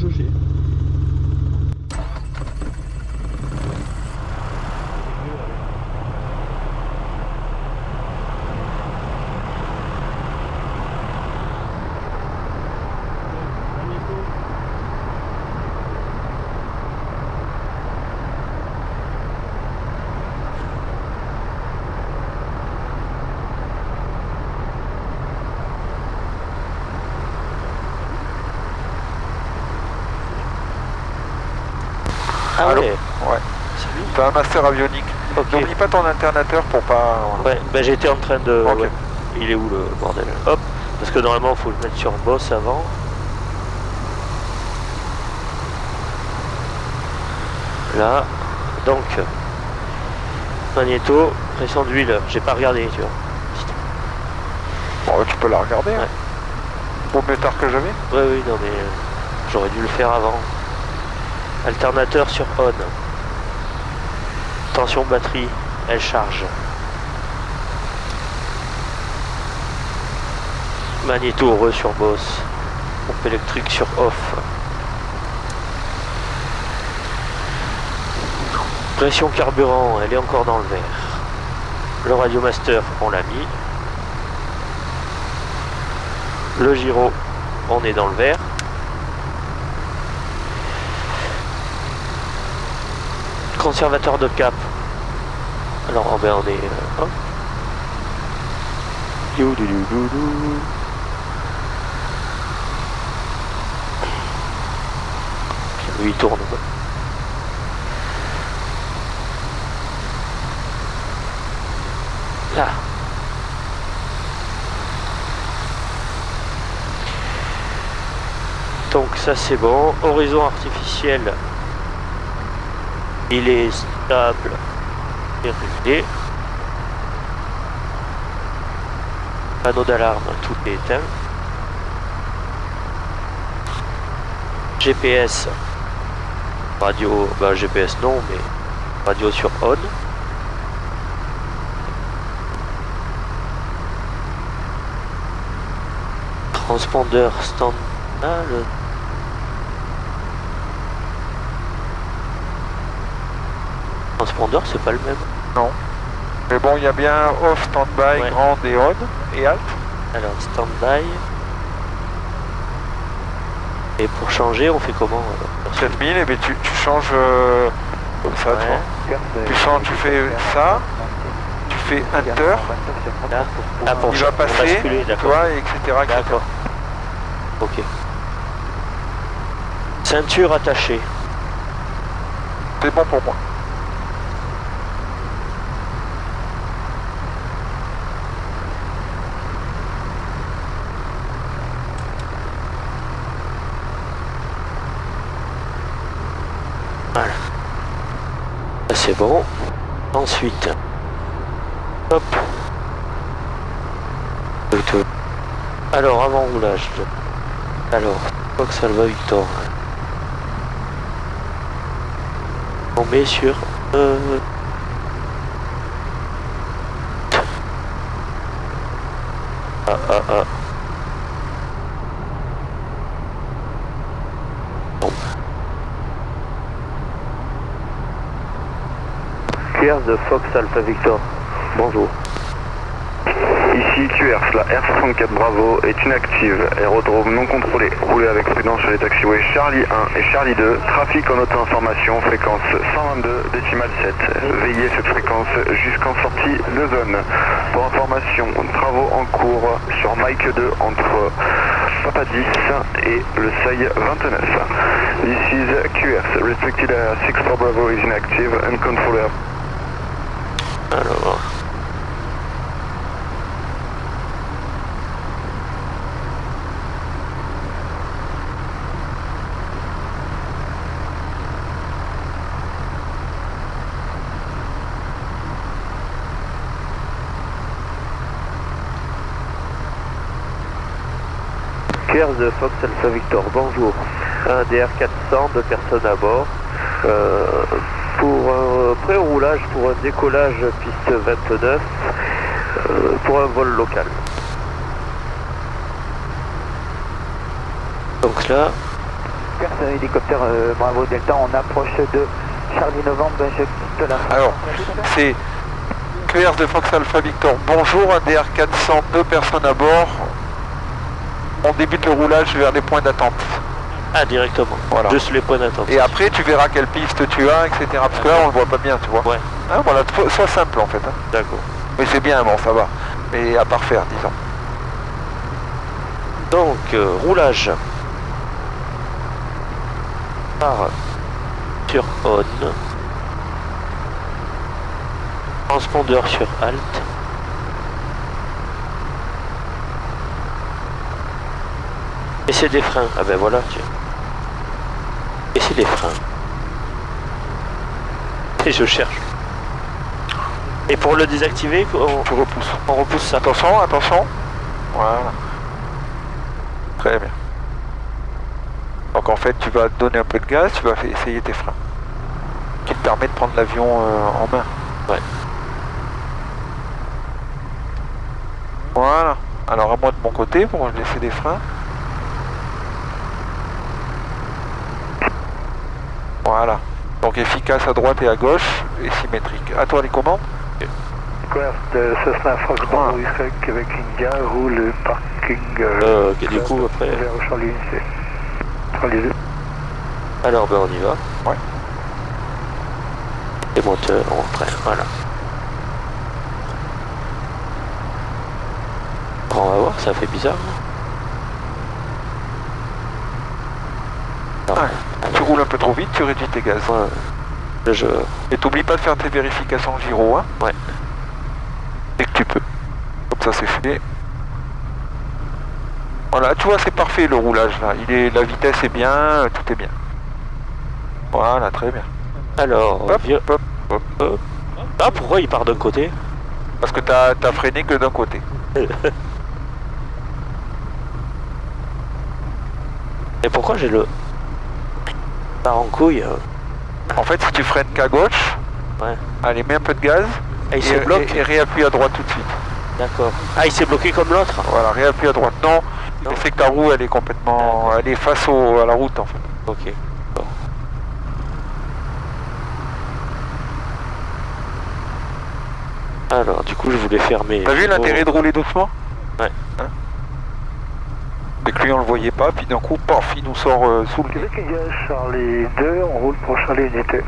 jauger. Ah Allô? ouais, Ouais. c'est lui. T'as un master avionique. Ok. N'oublie pas ton alternateur pour pas... Ouais, bah j'étais en train de... Ok. Ouais. Il est où le bordel? Hop, parce que normalement il faut le mettre sur boss avant. Là, donc, magnéto, pression d'huile, j'ai pas regardé, tu vois. Bon, tu peux la regarder. Hein. Ouais. Vaut mieux tard que jamais. Oui, non mais j'aurais dû le faire avant. Alternateur sur on. Tension batterie, elle charge. Magnéto heureux sur boss. Pompe électrique sur off. Pression carburant, elle est encore dans le vert. Le radiomaster, on l'a mis. Le gyro, on est dans le vert. Conservateur de cap. Alors, oh ben on est... hop. Youdoudoudoudou. Lui il tourne. Là. Donc ça c'est bon. Horizon artificiel. Il est stable et réglé. Panneau d'alarme, tout est éteint. GPS. Radio, bah GPS non, mais radio sur on. Transpondeur stand. Ah, le... Transpondeur, c'est pas le même. Non. Mais bon, il y a bien off, stand-by, Ouais. grande et on et alt. Alors, stand-by. Et pour changer, on fait comment 7000, et bien tu changes comme ça, Ouais. tu vois. Tu changes, tu fais ça, tu fais enter, Là. Ah, pour il va passer, basculer, tu d'accord. vois, etc. D'accord. Ok. Ceinture attachée. C'est bon pour moi. Voilà. Ça c'est bon. Ensuite. Hop. Alors, avant roulage. Alors, Fox Alpha Victor. On met sur... Ah. Bon. Pierre de Fox Alpha Victor. Bonjour. Ici QRS, la R64 Bravo est inactive. Aérodrome non contrôlé. Roulez avec prudence sur les taxiways Charlie 1 et Charlie 2. Trafic en auto-information, fréquence 122 décimale 7. Veillez cette fréquence jusqu'en sortie de zone. Pour information, travaux en cours sur Mike 2 entre Papa 10 et le seuil 29. This is QRS. Restricted Area 6 for Bravo is inactive. Uncontrolled. Alors... Pierre de Fox Alpha Victor, bonjour. Un DR400, 2 personnes à bord. Pour un pré-roulage, pour un décollage piste 29, pour un vol local. Donc là, Pierre, hélicoptère Bravo Delta, on approche de Charlie Novembre, je quitte la... Alors, c'est Claire de Fox Alpha Victor. Bonjour, ADR 400, 2 personnes à bord. On débute le roulage vers les points d'attente. Ah, directement. Voilà. Juste les points d'attente. Et après, tu verras quelle piste tu as, etc. Parce que là, on le voit pas bien, tu vois. Ouais. Hein, voilà, sois simple en fait. Hein. D'accord. Mais c'est bien, bon, ça va. Mais à parfaire, disons. Donc, roulage. Par sur on. Transpondeur sur alt. Et c'est des freins. Ah ben voilà. Et c'est des freins. Et je cherche. Et pour le désactiver, Tu repousses. on repousse ça. Attention, attention. Voilà. Très bien. Donc en fait, tu vas donner un peu de gaz, tu vas essayer tes freins. Qui te permet de prendre l'avion en main. Ouais. Voilà. Alors à moi de mon côté, pour laisser des freins. Voilà. Donc efficace à droite et à gauche et symétrique. À toi les commandes. De Cessna Fox Bravo Québec India, roule parking du coup après. vers Charlie C. Charlie 2. Alors ben on y va. Ouais. Les moteurs, on freine, voilà. On va voir, ça fait bizarre. Alors, Ouais. Tu roules un peu trop vite, tu réduis tes gaz. ouais. Et t'oublies pas de faire tes vérifications gyro, hein. Ouais. Dès que tu peux. Comme ça c'est fait. Voilà, tu vois c'est parfait le roulage là. La vitesse est bien, tout est bien. Voilà, très bien. Alors, Hop, hop, hop. Ah, pourquoi il part d'un côté? Parce que t'as freiné que d'un côté. Et pourquoi j'ai le... part en couille? En fait, si tu freines qu'à gauche, Ouais. allez, mets un peu de gaz Ah, il se bloque? et réappuie à droite tout de suite. D'accord. Ah, il s'est bloqué comme l'autre? Voilà, réappuie à droite. Non, Non. c'est que ta roue, elle est complètement... Elle est face à la route, en fait. Ok. Bon. Alors, du coup, je voulais fermer... T'as vu l'intérêt de rouler doucement? Ouais. Hein? Et que lui, on le voyait pas, puis d'un coup, paf, il nous sort sous le nez. Québec India, Charlie 2, on roule pour Charlie Unité.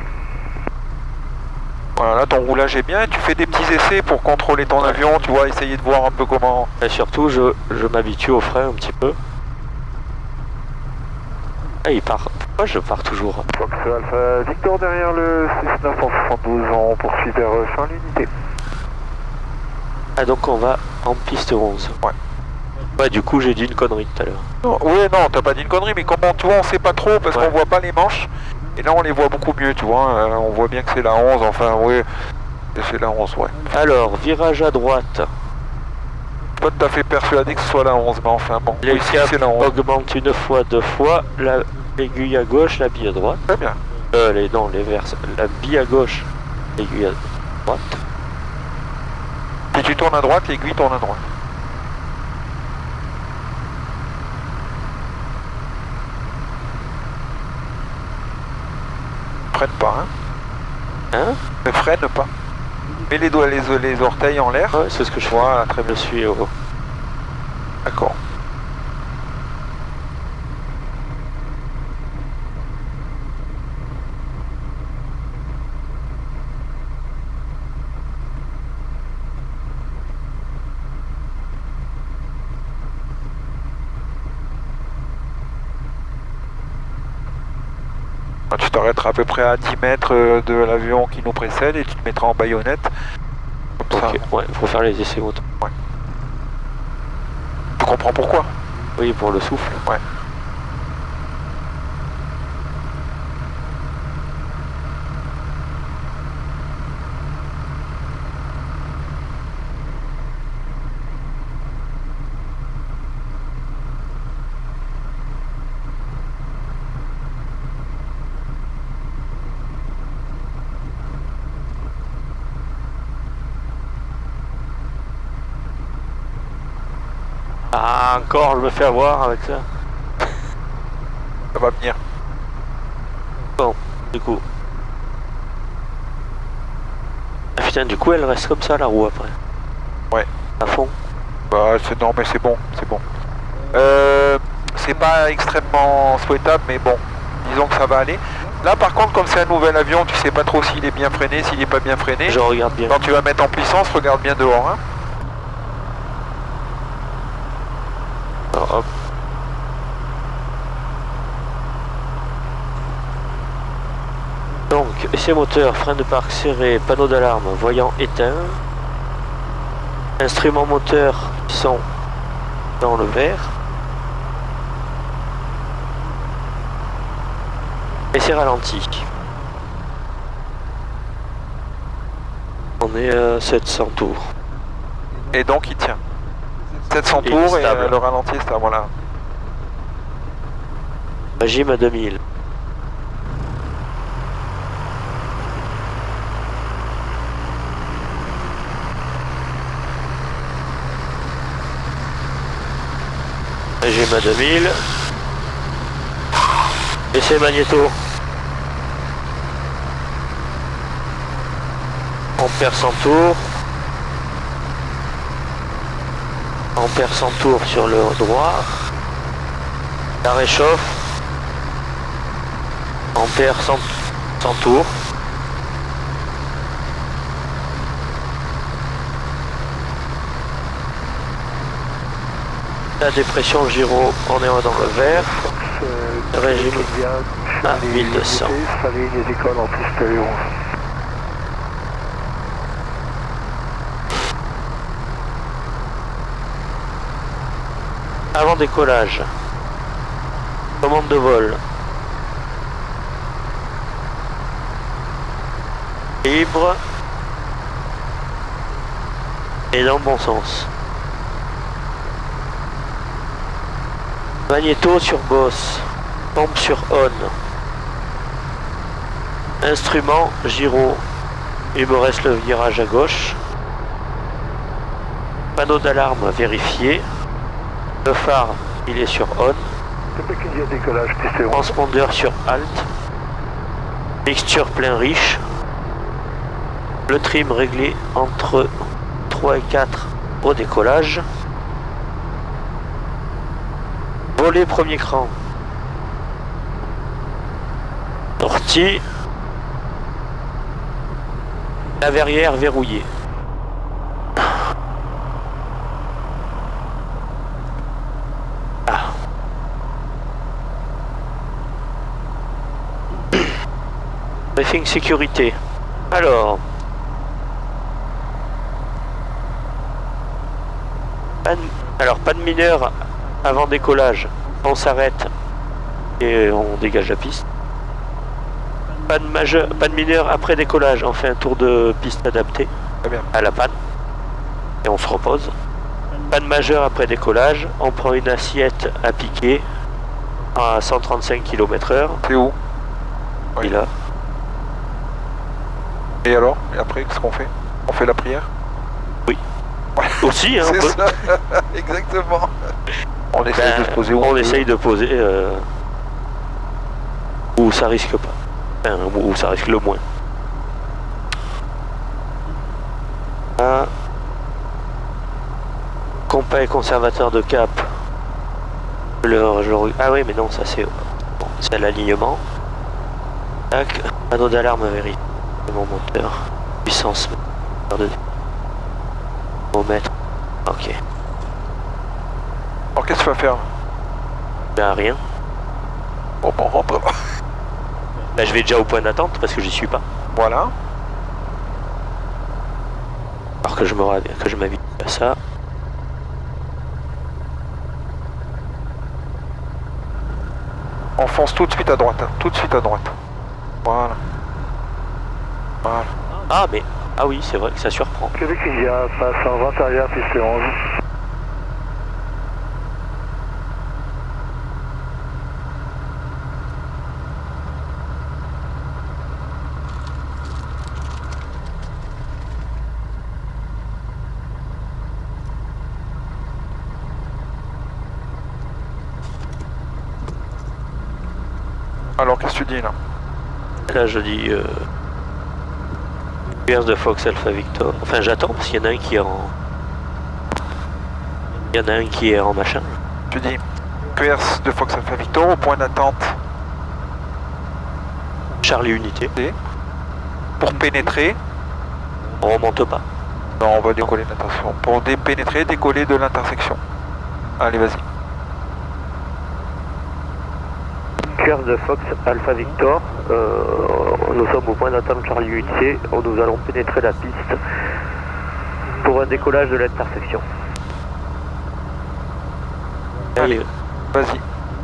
Voilà, là, ton roulage est bien, et tu fais des petits essais pour contrôler ton avion, tu vois, essayer de voir un peu comment... Et surtout, je m'habitue au frein un petit peu. Ah, il part... Pourquoi je pars toujours? Fox Alpha Victor derrière le Cessna 172, on poursuit vers Charlie Unité. Ah, donc on va en piste 11. Ouais. Ouais, du coup, j'ai dit une connerie tout à l'heure. Oui, non, t'as pas dit une connerie, mais comment, tu vois, on sait pas trop, parce Ouais. qu'on voit pas les manches, et là, on les voit beaucoup mieux, tu vois, on voit bien que c'est la 11, enfin, oui, c'est la 11, ouais. Alors, virage à droite. Pas tout à fait persuadé que ce soit la 11, mais enfin, bon, Les oui, si caps c'est la 11. augmentent une fois, deux fois. L'aiguille à gauche, la bille à droite. Très bien. Les verses. La bille à gauche, l'aiguille à droite. Si tu tournes à droite, l'aiguille tourne à droite. Freine pas, hein. Hein? Ne freine pas. Mets les doigts, les orteils en l'air. Ouais, c'est ce que je fais. Voilà, très bien. Je suis au... D'accord. Tu t'arrêteras à peu près à 10 mètres de l'avion qui nous précède et tu te mettras en baïonnette. Comme ça. Ok, ouais, il faut faire les essais autres. Tu comprends pourquoi? Oui, pour le souffle. Ouais. Ah, encore, je me fais avoir avec ça. Ça va venir. du coup. Ah putain, du coup elle reste comme ça la roue après. Ouais. À fond. Bah, non, mais c'est bon, c'est bon. C'est pas extrêmement souhaitable, mais bon, disons que ça va aller. Là, par contre, comme c'est un nouvel avion, tu sais pas trop s'il est bien freiné, s'il est pas bien freiné. Je regarde bien. Quand tu vas mettre en puissance, regarde bien dehors. Hein. Alors, hop. Donc, essai moteur, frein de parc serré, panneau d'alarme, voyant éteint. Instruments moteurs qui sont dans le vert. Essai ralenti. On est à 700 tours. Et donc, il tient. 700 Il est tours et stable. le ralenti est stable, voilà. Régime à 2000. Régime à 2000. Essai magnéto. On perd 100 tours. On perd 100 tours sur le droit. Ça réchauffe. On perd 100 tours. La dépression gyro, on est dans le vert. Régime à 1200. Salut les écoles en piste 11. Avant décollage. Commande de vol. Libre. Et dans le bon sens. Magnéto sur boss. Pompe sur on. Instrument gyro. Il me reste le virage à gauche. Panneau d'alarme vérifié. Le phare, il est sur on. Décollage piste 11. Transpondeur sur alt. Mixture plein riche. Le trim réglé entre 3 et 4 au décollage. Volet premier cran. Sortie. La verrière verrouillée. Ah. Briefing sécurité. Alors. Pas de mineur avant décollage. On s'arrête et on dégage la piste. Pas de mineur après décollage. On fait un tour de piste adapté Très bien. à la panne et on se repose. Pas de majeur après décollage. On prend une assiette à piquer à 135 km/h. C'est où? Oui. Et là, Et alors? Et après, qu'est-ce qu'on fait? On fait la prière? aussi, hein, on C'est peut- ça, exactement. On essaye de se poser où on peut. essaye de poser où ça risque pas. Enfin, où ça risque le moins. Ah. Compas et conservateur de cap. Ah oui, mais non, ça c'est bon, c'est à l'alignement. Tac, panneau d'alarme vérifié. Mon moteur. Puissance. Mètre. Ok. Alors qu'est-ce que tu vas faire? Ben rien. Bon, on rentre. Ben, je vais déjà au point d'attente parce que j'y suis pas. Voilà. Alors que je m'habitue à ça. On fonce tout de suite à droite. Hein. Tout de suite à droite. Voilà. Voilà. Ah mais ah oui, c'est vrai que ça surprend. Québec India, passe en vente arrière piste 11. Alors qu'est-ce que tu dis là? Là je dis QRS de Fox Alpha Victor. Enfin j'attends parce qu'il y en a un qui est en. Il y en a un qui est en machin. Je dis QRS de Fox Alpha Victor au point d'attente Charlie Unité. pour pénétrer. On remonte pas. Non, on va décoller de l'intersection. Pour pénétrer, décoller de l'intersection. Allez, vas-y. QRS de Fox Alpha Victor, nous sommes au point d'attente Charlie 8C, nous allons pénétrer la piste pour un décollage de l'intersection. Allez, vas-y.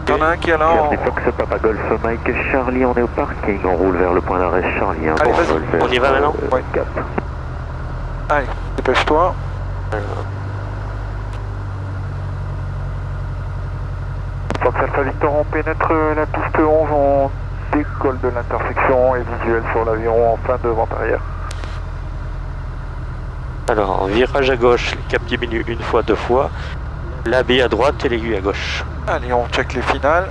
Il y en a un qui est là en... QRS Fox Papa Golf Mike Charlie, on est au parking, on roule vers le point d'arrêt Charlie. Allez, vas-y. On y va maintenant? Ouais. Cap. Allez, dépêche-toi. Fox Alpha Victor, on pénètre la piste 11, on décolle de l'intersection et visuel sur l'avion en fin de vente arrière. Alors, virage à gauche, le cap diminue une fois, deux fois. La baie à droite et l'aiguille à gauche. Allez, on check les finales.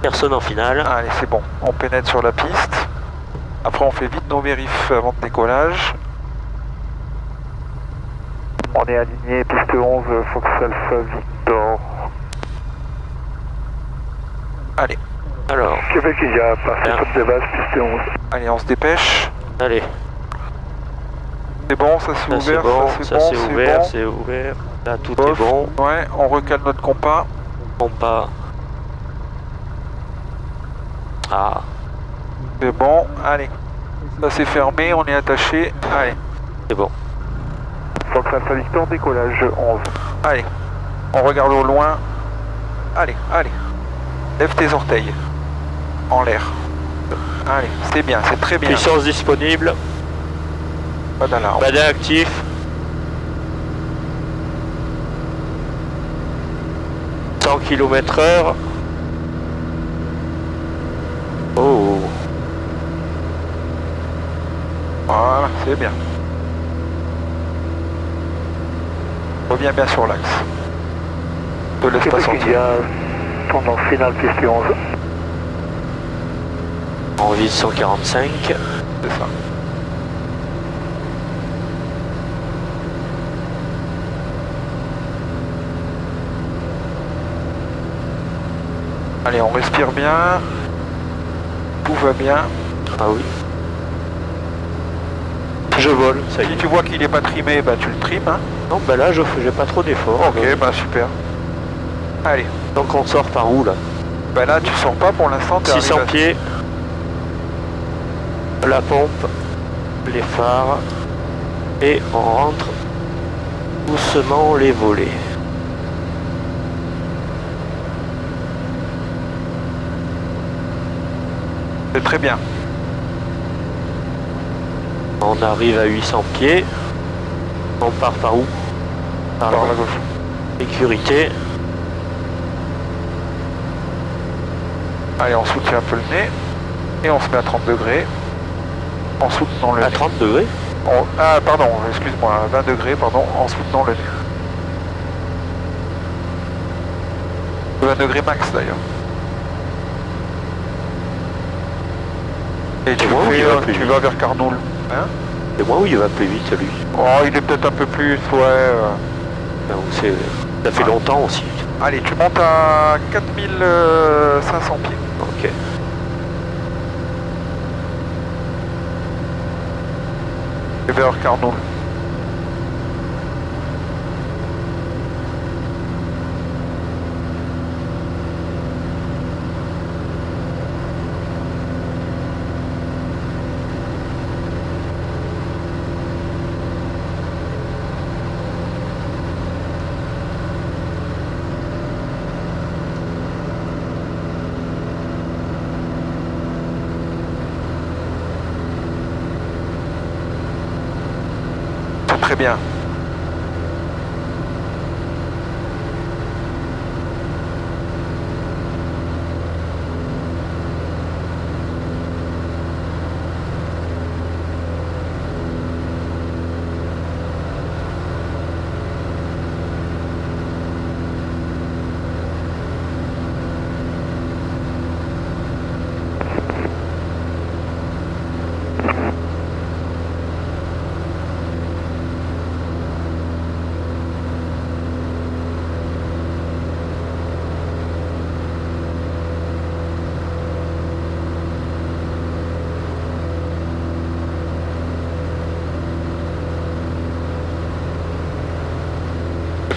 Personne en finale. Allez, c'est bon. On pénètre sur la piste. Après, on fait vite nos vérifs avant de décollage. On est aligné, piste 11, Fox Alpha Victor. Allez. Alors, Québec, il y a passé Bien. top de base, piste 11. Allez, on se dépêche. allez. C'est bon, ça c'est Ça c'est ouvert, bon, ça c'est bon, ouvert, bon. c'est ouvert. Là tout Bof. est bon. Ouais, on recale notre compas. Compas. Ah, C'est bon, allez. Ça c'est fermé, on est attaché. Allez. c'est bon. Fox Alpha Victor, décollage 11. Allez, on regarde au loin. Allez, allez. Lève tes orteils. En l'air. Allez, c'est bien, c'est très bien. Puissance disponible. Pas d'alarme. Badin actif. « 100 km/h. Oh, Voilà, c'est bien. Reviens bien sur l'axe. Ne laisse pas sortir. Il y a tendance finale piste 11. on vise 145. C'est ça. Allez, on respire bien. Tout va bien. Ah oui. Je vole, ça y Si est. tu vois qu'il n'est pas trimé, bah tu le trimes. Hein. Non, bah là, j'ai pas trop d'efforts. Ok, bah super. Allez, Donc on sort par où là? bah là tu sors pas pour l'instant. t'es 600 arrivé pieds. La pompe, les phares. Et on rentre doucement les volets. C'est très bien. On arrive à 800 pieds. On part par où? Par Par la la gauche. sécurité. Allez, on soutient un peu le nez. Et on se met à 30 degrés. En soutenant le À nez. 30 degrés. Ah, pardon, excuse-moi, à 20 degrés, pardon, en soutenant le nez. 20 degrés max d'ailleurs. Et tu, moi ou il va plus tu vite vas vers Carnoul. Hein? C'est moi où il va plus vite lui? Oh, il est peut-être un peu plus, ouais. Donc, ça fait longtemps aussi. Allez, tu montes à 4500 pieds. Ok. Et vers Carnoul. C'est très bien.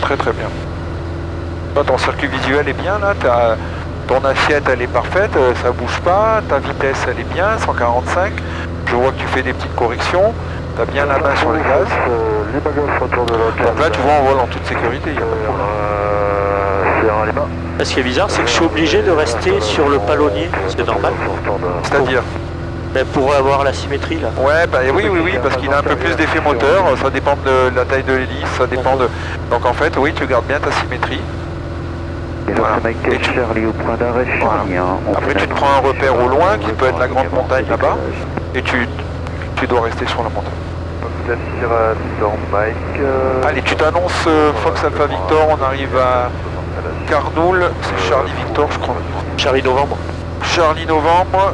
Très très bien. Toi, ton circuit visuel est bien là, ton assiette elle est parfaite, ça bouge pas, ta vitesse elle est bien, 145. Je vois que tu fais des petites corrections, tu as bien la main sur les gaz. Les bagages autour de la Donc là tu vois on vole en toute sécurité, il n'y a pas de problème. Sierra Lima. Ce qui est bizarre, c'est que je suis obligé de rester sur le palonnier, c'est normal. C'est-à-dire Ben, pour avoir la symétrie là. Ouais, bah oui, parce qu'il a un peu plus d'effet moteur, ça dépend de la taille de l'hélice, ça dépend de... Donc en fait, oui, tu gardes bien ta symétrie. Voilà. Et Charlie au point d'arrêt, Charlie. Après, tu te prends un repère au loin, qui peut être la grande montagne là-bas, et tu dois rester sur la montagne. Allez, tu t'annonces Fox Alpha Victor, on arrive à Carnoul, c'est Charlie Victor, je crois. Charlie Novembre. Charlie Novembre,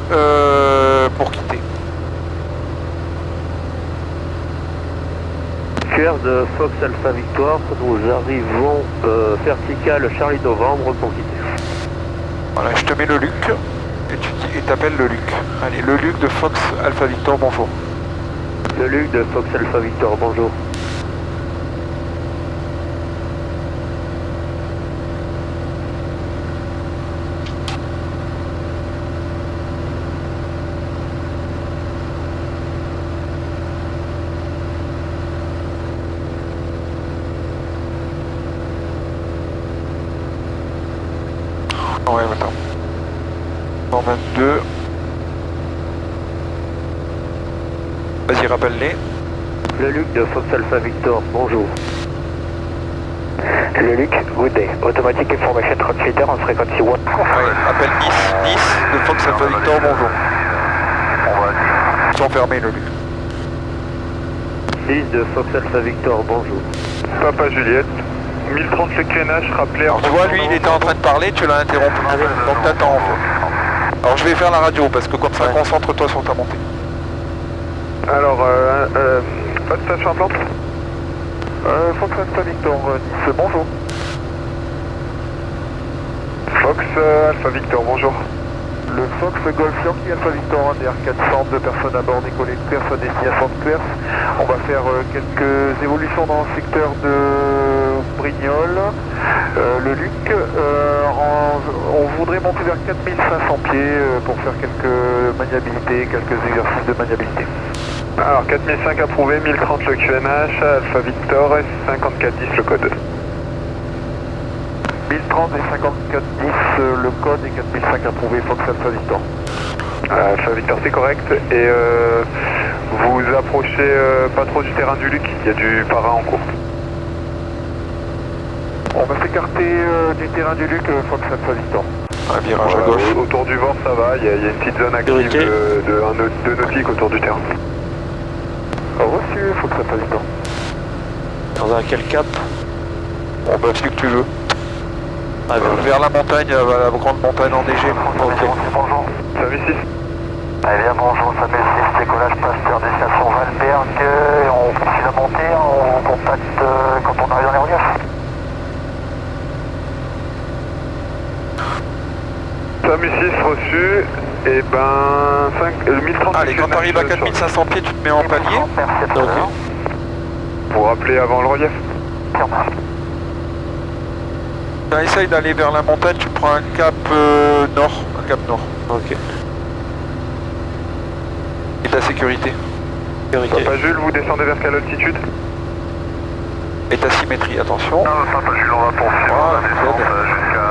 pour quitter. QR de Fox Alpha Victor, nous arrivons vertical Charlie Novembre pour quitter. Voilà, je te mets le Luc, et tu t'appelles le Luc. Allez, le Luc de Fox Alpha Victor, bonjour. Le Luc de Fox Alpha Victor, bonjour. Ouais, attends. 122. Vas-y, rappelle-les. Le Luc de Fox Alpha Victor, bonjour. Le Luc, good day. Automatic information transmitter on frequency 1. Ouais, appelle 10 de Fox Alpha Victor, bonjour. Ils sont fermés, le Luc. 10 de Fox Alpha Victor, bonjour. Papa Juliette. 1030 le QNH, rappelé. Alors tu vois, lui, il était en train de parler, tu l'as interrompu. Donc t'attends, en fait. Alors je vais faire la radio, parce que comme ça, concentre-toi sur ta montée. Alors, pas de station à plante. Fox Alpha Victor, Nice, bonjour. Fox Alpha Victor, bonjour. Le Fox Golf Yankee Alpha Victor, DR 400, 2 personnes à bord, décollé de Perth à destination de Perth. On va faire quelques évolutions dans le secteur de Brignoles. Le Luc, on voudrait monter vers 4500 pieds pour faire quelques maniabilités, quelques exercices de maniabilité. Alors 4005 approuvé, 1030 le QNH, Alpha Victor et 5410 le code. 1030 et 5410 le code et 4005 approuvé, Fox Alpha Victor. Alpha Victor c'est correct et vous approchez pas trop du terrain du Luc, il y a du para en cours. On va s'écarter du terrain du Luc, Fox Alpha Victor. Un virage à gauche. Autour du vent ça va, il y a une petite zone active de nautique autour du terrain. Reçu, Fox Alpha Victor. On va à quel cap? Bon bah celui que tu veux. Ah, vers la montagne, la grande montagne enneigée. Ok. Bonjour. Salut 6. Eh bien bonjour, Samuel 6, décollage Pasteur, destination Valberg, on continue la montée, on contacte quand on arrive dans les reliefs. Samu 6 reçu, et ben 1030. Allez, quand tu arrives à 4500 pieds, tu te mets en palier. Merci à toi. Pour rappeler avant le relief. Essaye d'aller vers la montagne, tu prends un cap nord. Un cap nord. Ok. Et ta sécurité. Papa Jules, vous descendez vers quelle altitude? Et ta symétrie, attention. Non, Papa Jules, on va poursuivre la descente jusqu'à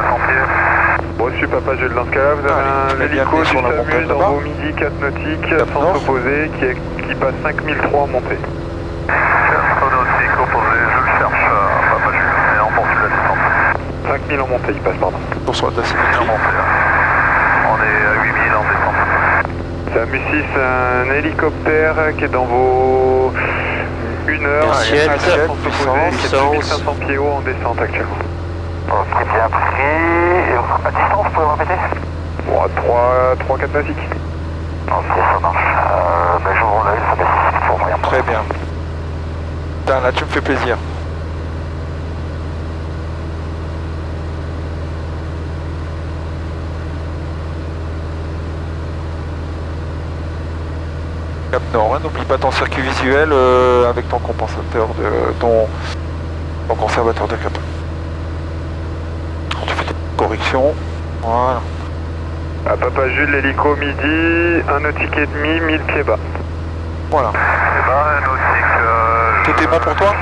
1500 pieds. Reçu Papa Jules, dans ce cas-là, vous avez un hélico sur la du montagne SAMU dans là-bas. vos midi 4 nautiques, sans s'opposer, qui passe 5003 en montée. Nautique opposé, je le cherche, Papa Jules, et on poursuit la descente. 5000 en montée, il passe, pardon. Pour sur ta symétrie. On est à 8000 en descente. SAMU 6, un hélicoptère qui est dans vos 1 heure. Assiette, Puissance, 1500 pieds haut en descente actuellement. Ok, bien pris. Et à distance, vous pouvez me répéter? Bon, 3-4 nautiques. Ok, ça marche. Ben, j'ouvre l'œil, ça baisse pour rien. Très bien. Putain, là tu me fais plaisir. Cap Nord, hein, n'oublie pas ton circuit visuel avec ton compensateur de ton au conservatoire de Cap. Tu fais des corrections. Voilà. À Papa Jules, l'hélico midi, 1 nautique et demi, 1000 pieds bas. Voilà. Tout est bon pour toi?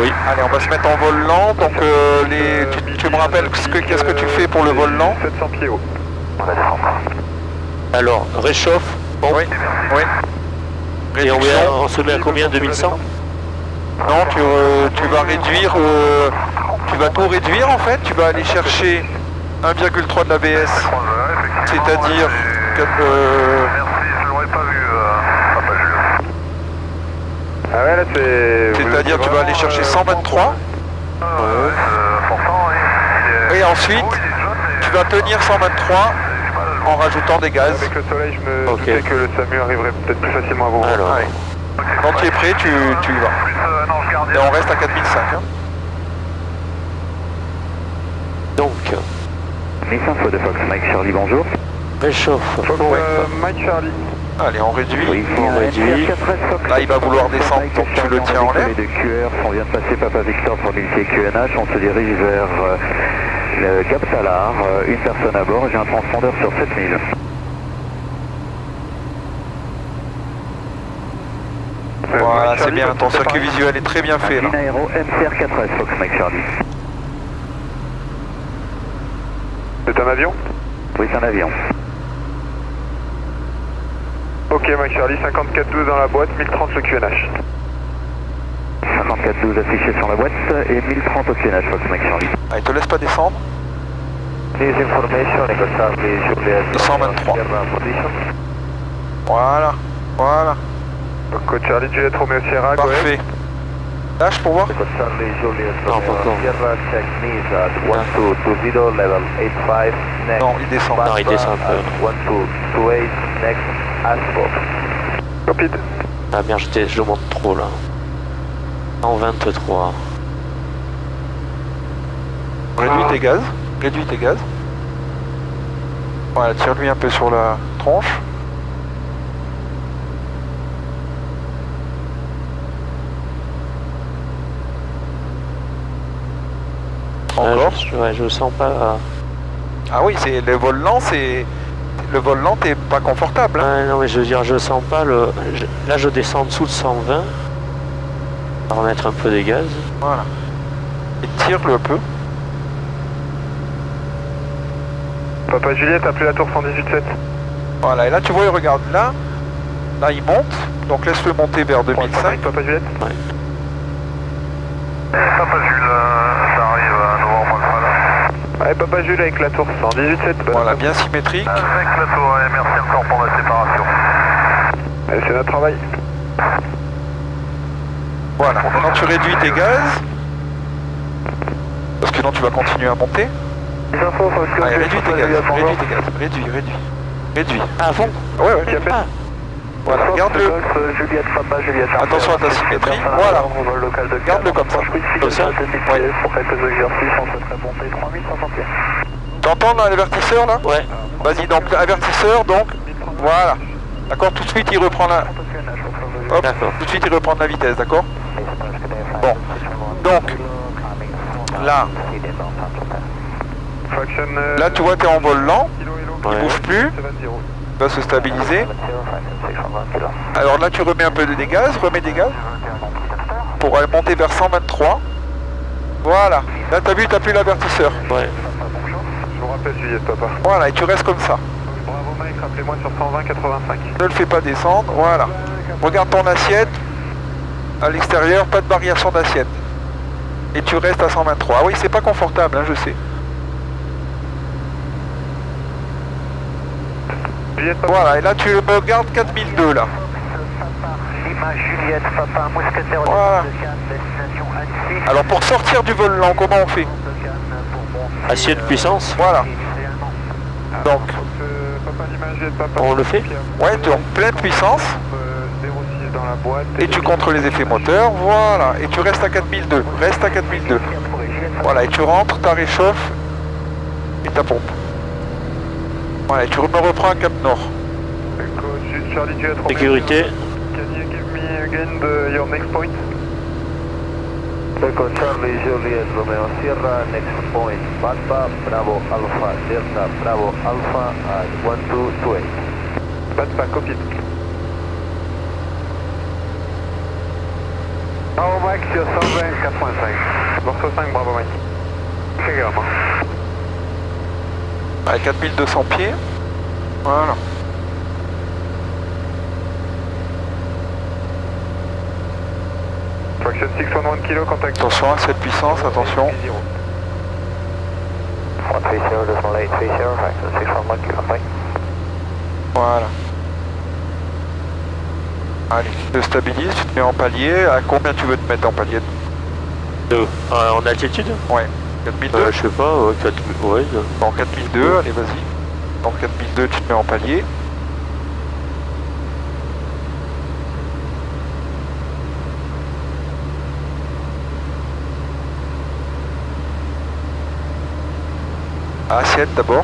Oui. Allez, on va se mettre en vol lent. Donc, tu me rappelles qu'est-ce que tu fais pour le vol lent? 700 pieds haut. On va descendre. Alors, réchauffe. Bon. Oui. Oui. Et Réduction. on se met à combien? 2100? Non, tu vas réduire, tu vas tout réduire en fait, tu vas aller chercher 1,3 de l'ABS, c'est-à-dire Merci, je l'aurais pas vu, Papa Jules. Ah ouais, là c'est... c'est-à-dire tu vas aller chercher 123 Pourtant, et ensuite tu vas tenir 123 en rajoutant des gaz. Avec le soleil, je me Ok. doutais que le SAMU arriverait peut-être plus facilement à vous. Alors, Allez. Quand tu es prêt, tu y vas. non, je garde. Et on reste à 4005. Hein. donc, Nissan Faux de Fox, Mike Charlie, bonjour. réchauffe. Fox, Ouais. Mike Charlie. Allez, on réduit. On réduit. Là, il va vouloir descendre, donc tu le tiens en l'air. De QR, on vient de passer Papa Victor pour l'unité QNH, on se dirige vers le Cap Salar, une personne à bord, j'ai un transpondeur sur 7000. Voilà, c'est bien, ton circuit visuel est très bien fait là. Une aéro MCR 4S, Fox Mike Charlie. C'est un avion? Oui, c'est un avion. Ok, Mike Charlie, 5412 dans la boîte, 1030 le QNH. 5412 affiché sur la boîte et 1030 au QNH, Fox Mike Charlie. Allez, te laisse pas descendre. Please information, Charlie, Juliet. 223. Voilà, voilà, Code Charlie, Juliet, Romeo Sierra, go ahead. parfait. Lâche pour voir. Charlie, Juliet, Non, pas encore. Sierra, check knees at 1220, level 85, next. Non, il descend. Non, il descend un peu. 1228, next, asphalt. Copide. Ah merde, je monte trop là. 123. Réduis tes gaz. Réduis tes gaz. Voilà, tire-lui un peu sur la tronche. Encore. Je sens pas. Ah oui, c'est le vol lent, c'est le vol lent, t'es pas confortable. Hein. Non, mais je veux dire, je sens pas le. Là, je descends en dessous de 120. On va remettre un peu des gaz. Voilà. Et tire-le un peu. Papa Juliette, appelez la tour 118.7. Voilà, et là tu vois, il regarde là. Là, il monte. Donc laisse-le monter vers 2005. Papa Juliette. Papa Jules, ça arrive à novembre Alpha là. Ouais, Papa Jules avec la tour 118.7. Voilà, bien symétrique. Avec la tour, et merci encore pour la séparation. Allez, c'est notre travail. Voilà, maintenant tu réduis tes gaz. Parce que sinon tu vas continuer à monter. Allez, réduis tes gaz, réduis tes gaz, réduis. Ah, fond. Ouais, ouais, Qui a fait voilà, garde-le. Juliette, Papa, Juliette. Attention à ta symétrie, voilà. Garde-le comme ça. Comme ça. Ouais. Pour quelques exercices, on souhaiterait monter 3500 pieds. T'entends dans l'avertisseur là? Ouais. Vas-y, donc avertisseur, donc, voilà. D'accord, tout de suite il reprend la... Hop, D'accord. tout de suite il reprend de la vitesse, d'accord? Bon, donc, là, Faction, là tu vois t'es en vol lent, Ouais. il bouge plus, 7-0. il va se stabiliser. Alors là tu remets un peu de gaz, remets des gaz, pour aller monter vers 123. Voilà, là t'as vu, t'as plus l'avertisseur. Ouais. Je vous rappelle Juliette, papa. Voilà, et tu restes comme ça. Bravo Mike, rappelez-moi sur 120-85. Ne le fais pas descendre, voilà. Regarde ton assiette, à l'extérieur, pas de variation d'assiette. Et tu restes à 123. Ah oui, c'est pas confortable, hein, je sais. Juliette, papa. Voilà, et là tu me gardes 4002 là. Juliette, Papa, Mousquetaire, Voilà. destination Annecy. Alors pour sortir du vol lent, comment on fait? Assiette puissance. Voilà. Donc, Papa l'image, Juliette, papa. On le fait? ouais, tu es en pleine puissance. 06 dans la boîte. Et tu contrôles les effets moteurs, voilà. Et tu restes à 4002. Reste à 4002. Voilà, et tu rentres, ta réchauffe et ta pompe. Voilà, et tu me reprends un cap nord. Charlie Juliette, Romeo. Sécurité. Can you give me again your next point? Echo Charlie Juliet Romeo Sierra, next point, Papa, Bravo Alpha, Delta, Bravo Alpha, at 1228. Pas copie. Bravo Mike sur 124.5. Morceau 5, bravo Mike. C'est grave. À 4200 pieds. Voilà. Traction 611 kg, contact. Attention à cette puissance, attention. 130.830, Traction 611 kg, bye. Voilà. Allez, tu te stabilises, tu te mets en palier. À combien tu veux te mettre en palier? 2. En altitude? Ouais. 4002. Je sais pas, 4000. Ouais. Dans 4002, allez vas-y. Dans 4002, tu te mets en palier. Assiette d'abord.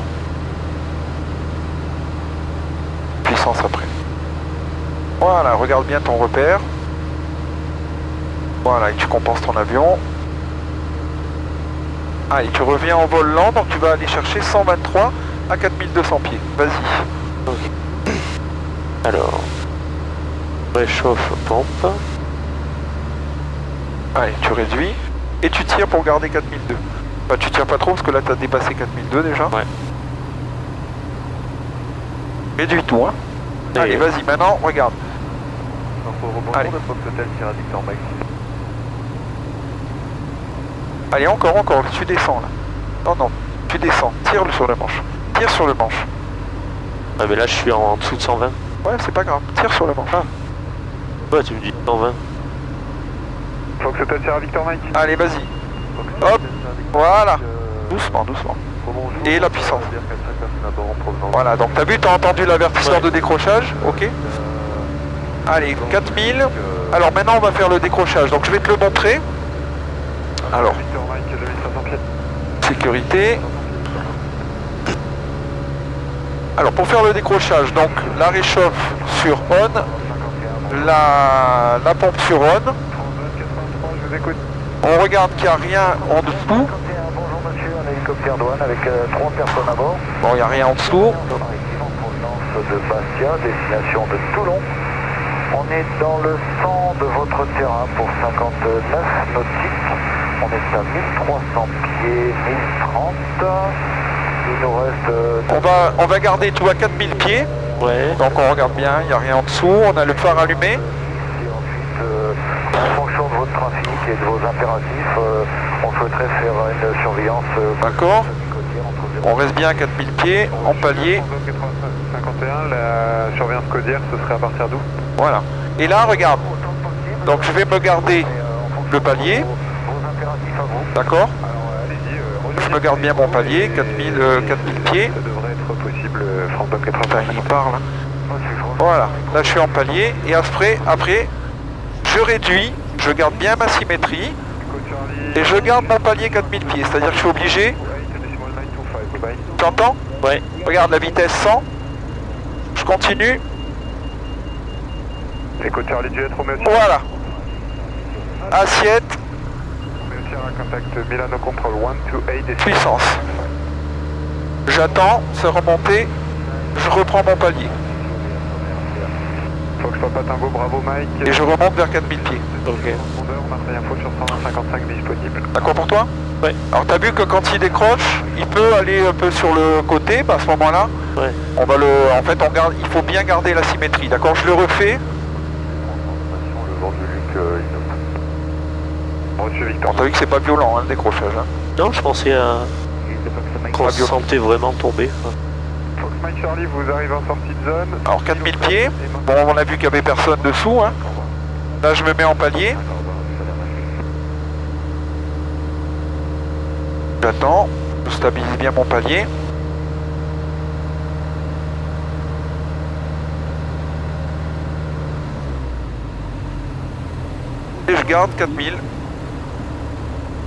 Puissance après. Voilà, regarde bien ton repère. Voilà, et tu compenses ton avion. Allez, tu reviens en vol lent, donc tu vas aller chercher 123 à 4200 pieds. Vas-y. Alors, réchauffe pompe. Allez, tu réduis. Et tu tires pour garder 4002. Bah, tu tires pas trop parce que là tu as dépassé 4002 déjà. Ouais. Réduis tout, hein. Et Allez, vas-y, maintenant, regarde. Allez. de Fox Hotel Sierra Victor Mike. Allez, encore, tu descends là. Non, non, tu descends, tire sur le manche. Tire sur le manche. Ah mais là je suis en dessous de 120. Ouais, c'est pas grave, tire sur le manche. Ouais, tu me dis 120. Fox Hotel Sierra Victor Mike. Allez, vas-y. Hop, voilà. Doucement. Et la puissance. Voilà, donc t'as vu, t'as entendu l'avertissement de décrochage, ok. Allez, 4000. Alors maintenant on va faire le décrochage, donc je vais te le montrer. Alors, Victor Mike, 2500 pieds. sécurité. Alors pour faire le décrochage, donc la réchauffe sur on, la pompe sur on. 32, 83, je vous écoute. On regarde qu'il n'y a rien en dessous. Bonjour monsieur, un hélicoptère douane avec 3 personnes à bord. Bon, il n'y a rien en dessous. Arrive en provenance de Bastia, destination de Toulon. On est dans le sang de votre terrain pour 59 nautiques. On est à 1300 pieds, 1030. Il nous reste... On va garder tout à 4000 pieds. Ouais. Donc on regarde bien, il n'y a rien en dessous. On a le phare allumé. Et ensuite, en fonction de votre trafic et de vos impératifs, on souhaiterait faire une surveillance D'accord. côtière entre 0 On reste bien à 4000 pieds, en palier. 51, la surveillance codière, ce serait à partir d'où? Voilà. Et là, regarde. Donc je vais me garder le palier. vos impératifs à vous. D'accord. Allez-y, Je me garde bien mon palier, 4000 pieds. Ça devrait être possible, France 85. Putain, il part là. Voilà. Là je suis en palier. Et après, je réduis. Je garde bien ma symétrie. Et je garde mon palier 4000 pieds. C'est-à-dire que je suis obligé. Tu entends? Ouais. Regarde la vitesse 100. Je continue. Echo Charlie Juliet, Romeo Sierra. Voilà. Assiette, Romeo Sierra, contact Milano Control 128 et puissance. J'attends, c'est remonté. Je reprends mon palier. Fox Papa Tango, bravo Mike. Et je remonte vers 4000 pieds. Ok. Transpondeur, Marseille Info sur 155 disponible. D'accord pour toi? Ouais. Alors t'as vu que quand il décroche, il peut aller un peu sur le côté, bah, à ce moment-là, Ouais. on va le. En fait on garde. Il faut bien garder la symétrie, d'accord? Je le refais. Le vent du Luc, Reçu Bon, Victor. t'as vu que c'est pas violent hein, le décrochage. Hein. Non, je pensais à qu'on se sentait vraiment tomber. Fox Mike Charlie, vous arrivez en sortie de zone. Alors 4000 pieds. Bon, on a vu qu'il y avait personne dessous. Hein. Là je me mets en palier. J'attends. Je stabilise bien mon palier. Et je garde 4000.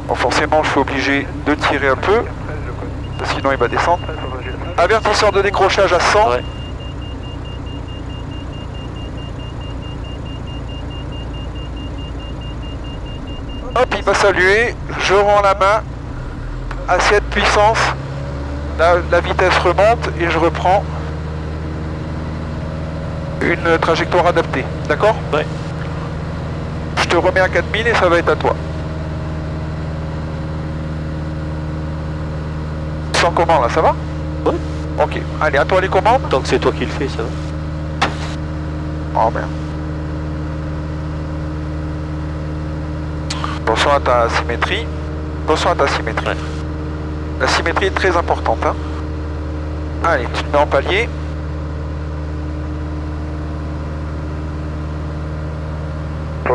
Bon, forcément, je suis obligé de tirer un peu, sinon il va descendre. Avertisseur de décrochage à 100. Ouais. Hop, il m'a salué, je rends la main à cette puissance, la vitesse remonte et je reprends une trajectoire adaptée, d'accord? Ouais. Je te remets à 4000 et ça va être à toi. Sans comment là, ça va? Ouais. Ok, allez, à toi les commandes. Tant que c'est toi qui le fais, ça va. Oh merde. Attention à ta symétrie. Attention à ta symétrie. Ouais. La symétrie est très importante. Hein. Allez, tu te mets en palier.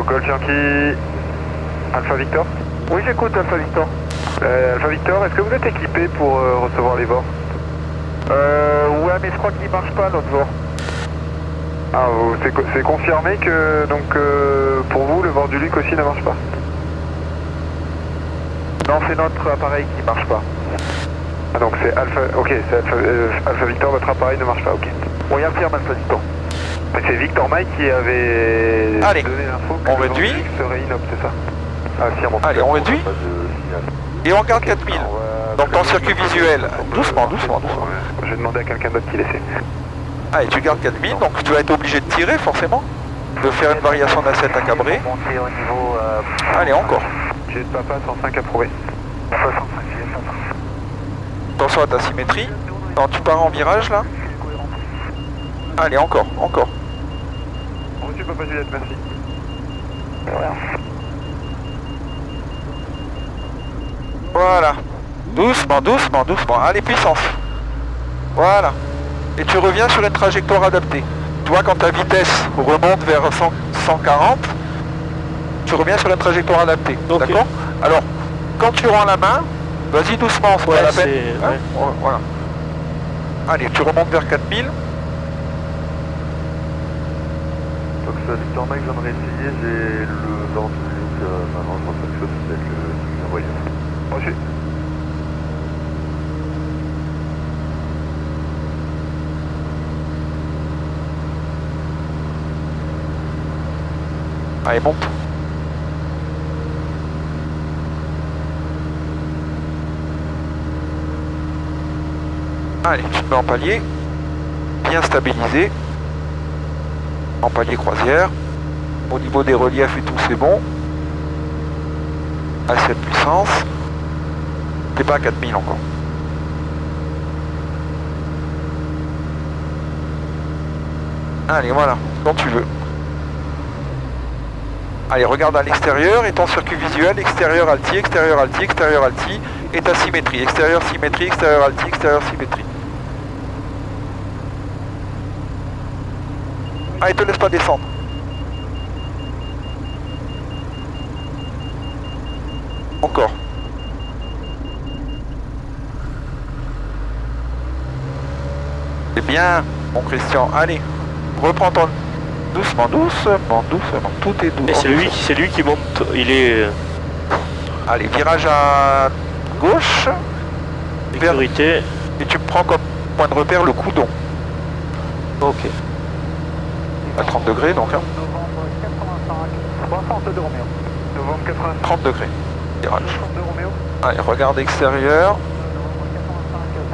Golf Yankee Alpha Victor. Oui, j'écoute Alpha Victor. Alpha Victor, est-ce que vous êtes équipé pour recevoir les bords? Ouais, mais je crois qu'il marche pas l'autre jour. Ah, c'est confirmé que donc pour vous le bord du Luc aussi ne marche pas? Non, c'est notre appareil qui marche pas. Ah donc c'est Alpha, ok, c'est Alpha Victor, votre appareil ne marche pas, ok. On y affirme Alpha Victor. Mais c'est Victor Mike qui avait Allez, donné l'info que on le bord réduit. du Luc serait inopte, c'est ça? Ah si, on Allez, on réduit. Et on garde 4000. Donc en circuit visuel, doucement, doucement, doucement. Je vais demander à quelqu'un d'autre qui laissait. Allez, tu gardes 4000, donc tu vas être obligé de tirer forcément. De faire une variation d'asset à cabrer. Monter au niveau... Allez, encore. J'ai de papa 105 approuvé. 65. Attention à ta symétrie. Quand tu pars en virage là. Allez, encore, encore. Reçu papa Juliette, merci. Voilà. Doucement, doucement, doucement. Allez, puissance. Voilà. Et tu reviens sur une trajectoire adaptée. Tu vois, quand ta vitesse remonte vers 140, tu reviens sur une trajectoire adaptée. Okay. D'accord? Alors, quand tu rends la main, vas-y doucement, c'est pas la peine. Hein? Ouais. Voilà. Allez, tu remontes vers 4000. Donc ça, Victor Mike, j'aimerais essayer, j'ai le bord du Luc, maintenant je pense pas que ça peut être le envoyé. Reçu. Allez, monte. Allez, tu te mets en palier. Bien stabilisé. En palier croisière. Au niveau des reliefs et tout, c'est bon. À cette puissance. T'es pas à 4000 encore. Allez, voilà, quand tu veux. Allez, regarde à l'extérieur et ton circuit visuel, extérieur alti, extérieur alti, extérieur alti, et ta symétrie, extérieur symétrie, extérieur alti, extérieur symétrie. Allez, te laisse pas descendre. Encore. C'est bien, mon Christian, allez, reprends ton... Doucement, doucement, doucement, tout est doux. Et c'est lui qui monte, il est Allez, virage à gauche. sécurité. Et tu prends comme point de repère le coudon. Ok. À 30 degrés donc. Hein. Novembre 85, 60 de Roméo. Novembre 85, 30 degrés. Virage. 60 de Roméo. Allez, regarde extérieur. Novembre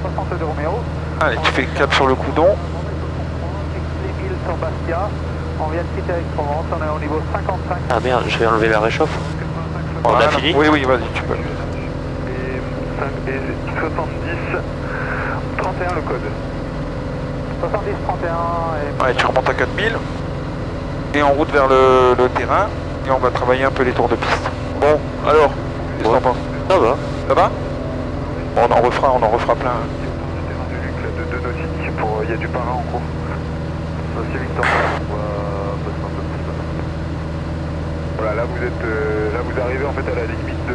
85, 60 de Roméo. Allez, tu fais cap sur le coudon. Les 1000 sur Bastia. On vient de quitter Aix-Provence, on est au niveau 55. Ah merde, je vais enlever la réchauffe. On a fini? Oui, oui, vas-y, tu peux. Et 70, 31 le code. 70, 31 et... Allez, tu remontes à 4000. Et en route vers le terrain. Et on va travailler un peu les tours de piste. Bon, alors, qu'est-ce que t'en penses? Ça va. Ça va? Bon, on en refera plein. Hein. Du terrain du Luc, là, de 2 nautiques, il y a du para en cours. C'est Victor, on va passer un peu plus maintenant. Voilà, là vous arrivez en fait à la limite de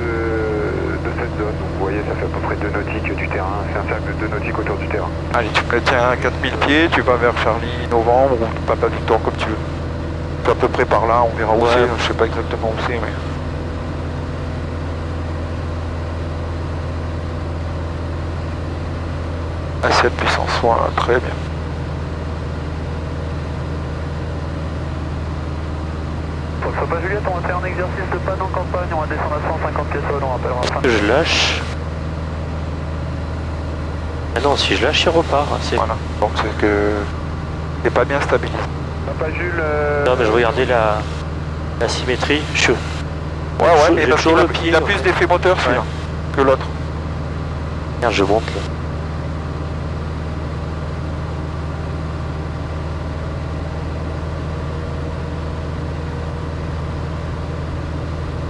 cette zone. Donc vous voyez, ça fait à peu près 2 nautiques du terrain. C'est un cercle de 2 nautiques autour du terrain. Allez, tu me tiens à 4000 pieds, tu vas vers Charlie Novembre ou Papa Victor comme tu veux. C'est à peu près par là, on verra où c'est, je sais pas exactement où c'est, mais... À cette puissance, voilà, très bien. Papa Juliette, on va faire un exercice de panne en campagne, on va descendre à 150 pieds sol, on rappellera fin. Je lâche. Ah non, si je lâche, il repart. Voilà, donc c'est que c'est pas bien stabilisé. Papa Jules... Non, mais je regardais la symétrie. Ouais, mais j'ai parce toujours le qu'il a pied, plus ouais. d'effet moteur celui-là que l'autre. Merde, je monte là.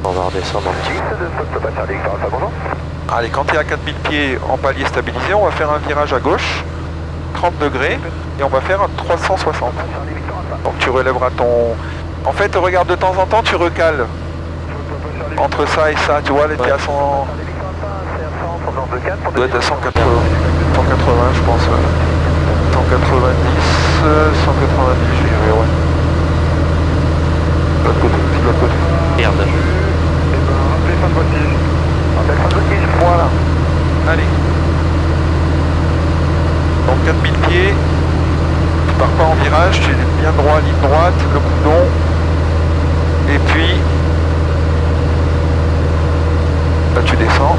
On va redescendre un petit peu. Allez, quand tu es à 4000 pieds en palier stabilisé, on va faire un virage à gauche, 30 degrés, et on va faire un 360. Donc tu relèveras ton... En fait, regarde, de temps en temps, tu recales entre ça et ça, tu vois, les pieds à 100... doit être à 180, 180 je pense, 190, 190, je dirais, ouais. De l'autre côté, de l'autre côté. Merde. Rappelez fin de voltige. Rappelez fin de voltige. Voilà. Allez. Donc 4000 pieds, tu pars pas en virage, tu es bien droit, ligne droite, le coudon, et puis là tu descends.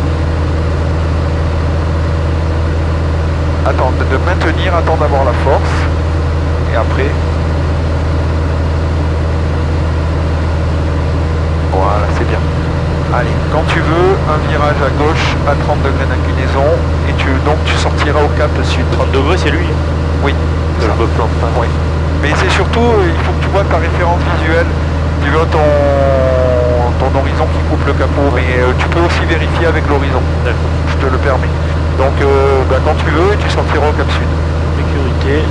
Attends de maintenir, attends d'avoir la force, et après, voilà, c'est bien. Allez, quand tu veux, un virage à gauche à 30 degrés d'inclinaison, et donc tu sortiras au cap sud. 30 degrés, c'est lui. Oui. Je me plante pas. Oui. Mais c'est surtout, il faut que tu vois ta référence visuelle, tu vois ton horizon qui coupe le capot, mais tu peux aussi vérifier avec l'horizon. D'accord. Je te le permets. Donc quand tu veux, tu sortiras au cap sud. Sécurité.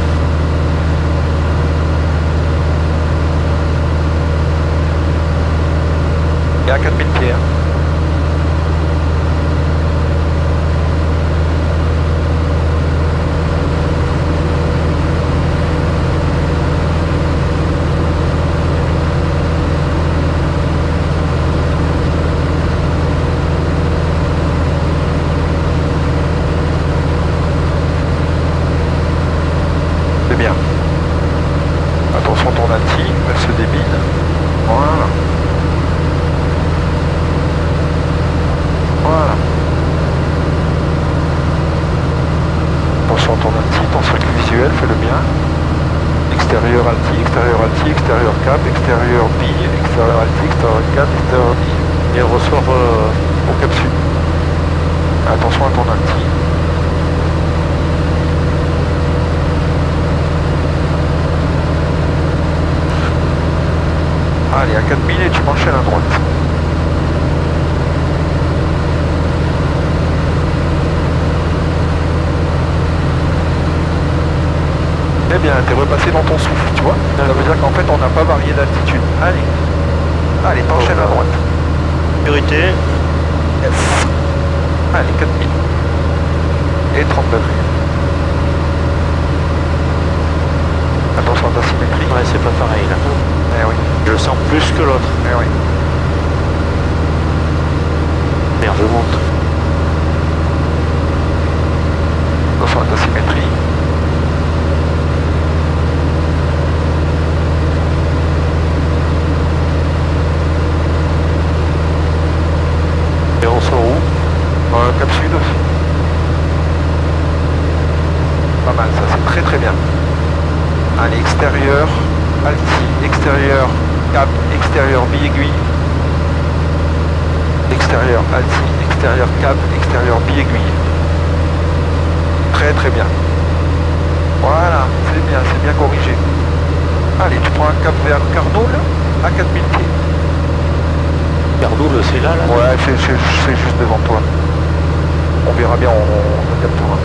Et à 4000 pieds. Hein. C'est bien. Attention ton anti, elle se débile. Voilà. Voilà. Attention ton anti, ton circuit visuel, fais-le bien. Extérieur alti, extérieur cap, extérieur bille, extérieur alti, extérieur cap, extérieur bille. Et on ressort Au cap sud. Attention à ton alti. Allez, à 4000 et tu m'enchaînes à droite. Eh bien, t'es repassé dans ton souffle, tu vois. Ça veut dire qu'en fait, on n'a pas varié d'altitude. Allez, t'enchaînes à droite. sécurité. Yes. Allez, 4000. Et 30 degrés. Attention à ta symétrie. Ouais, c'est pas pareil là. Eh oui, Je le sens plus que l'autre. eh oui. Merde, je monte. Attention à ta symétrie. Et on sort où? Cap sud aussi. Pas mal, ça c'est très très bien. Allez, extérieur, alti, extérieur, cap, extérieur, bille aiguille. Extérieur, alti, extérieur, cap, extérieur, bille aiguille. Très très bien. Voilà, c'est bien corrigé. Allez, tu prends un cap vers Carnoul à 4000 pieds. Cardoule, c'est là. Ouais, c'est juste devant toi. On verra bien, on captera.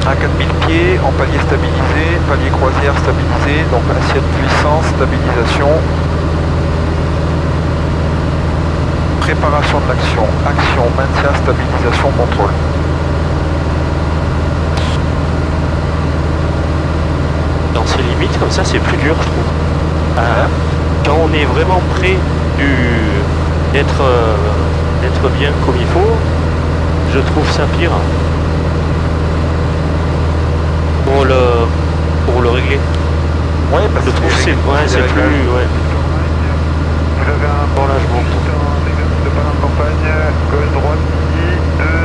À 4000 pieds, en palier stabilisé, palier croisière stabilisé, donc assiette puissance, stabilisation. Préparation de l'action, action, maintien, stabilisation, contrôle. Dans ces limites, comme ça, c'est plus dur, je trouve. Quand on est vraiment près d'être bien comme il faut, je trouve ça pire. Pour le régler. Ouais, parce Je que trouve c'est plus... Ouais. Vous avez un Bon là je monte. de panne en campagne, gauche, droite, midi,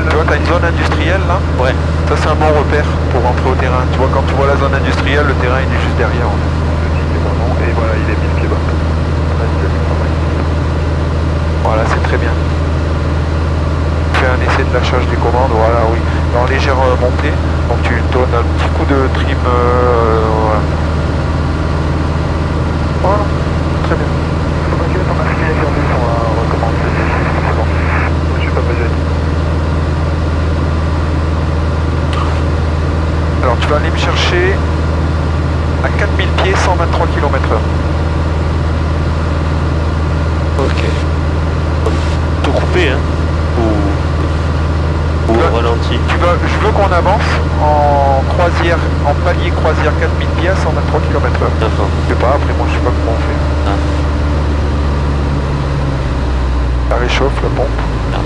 Tu vois, t'as une zone industrielle là. Ouais. Ça c'est un bon repère pour rentrer au terrain. Tu vois, quand tu vois la zone industrielle, le terrain il est juste derrière. En fait. et voilà, il est 1000 pieds bas. Voilà, c'est très bien. Fais un essai de lâchage des commandes, voilà, oui. En légère montée, donc tu donnes un petit coup de trim, voilà. Voilà, très bien. Je suis pas basé. Alors tu vas aller me chercher à 4000 pieds, 123 km/h. Ok. Tout coupé, hein. Ou au ralenti. Je veux qu'on avance en croisière, en palier croisière 4000 pieds à 123 km/h. D'accord. Je sais pas, après moi je sais pas comment on fait. Ah. Ça réchauffe la pompe. Ah.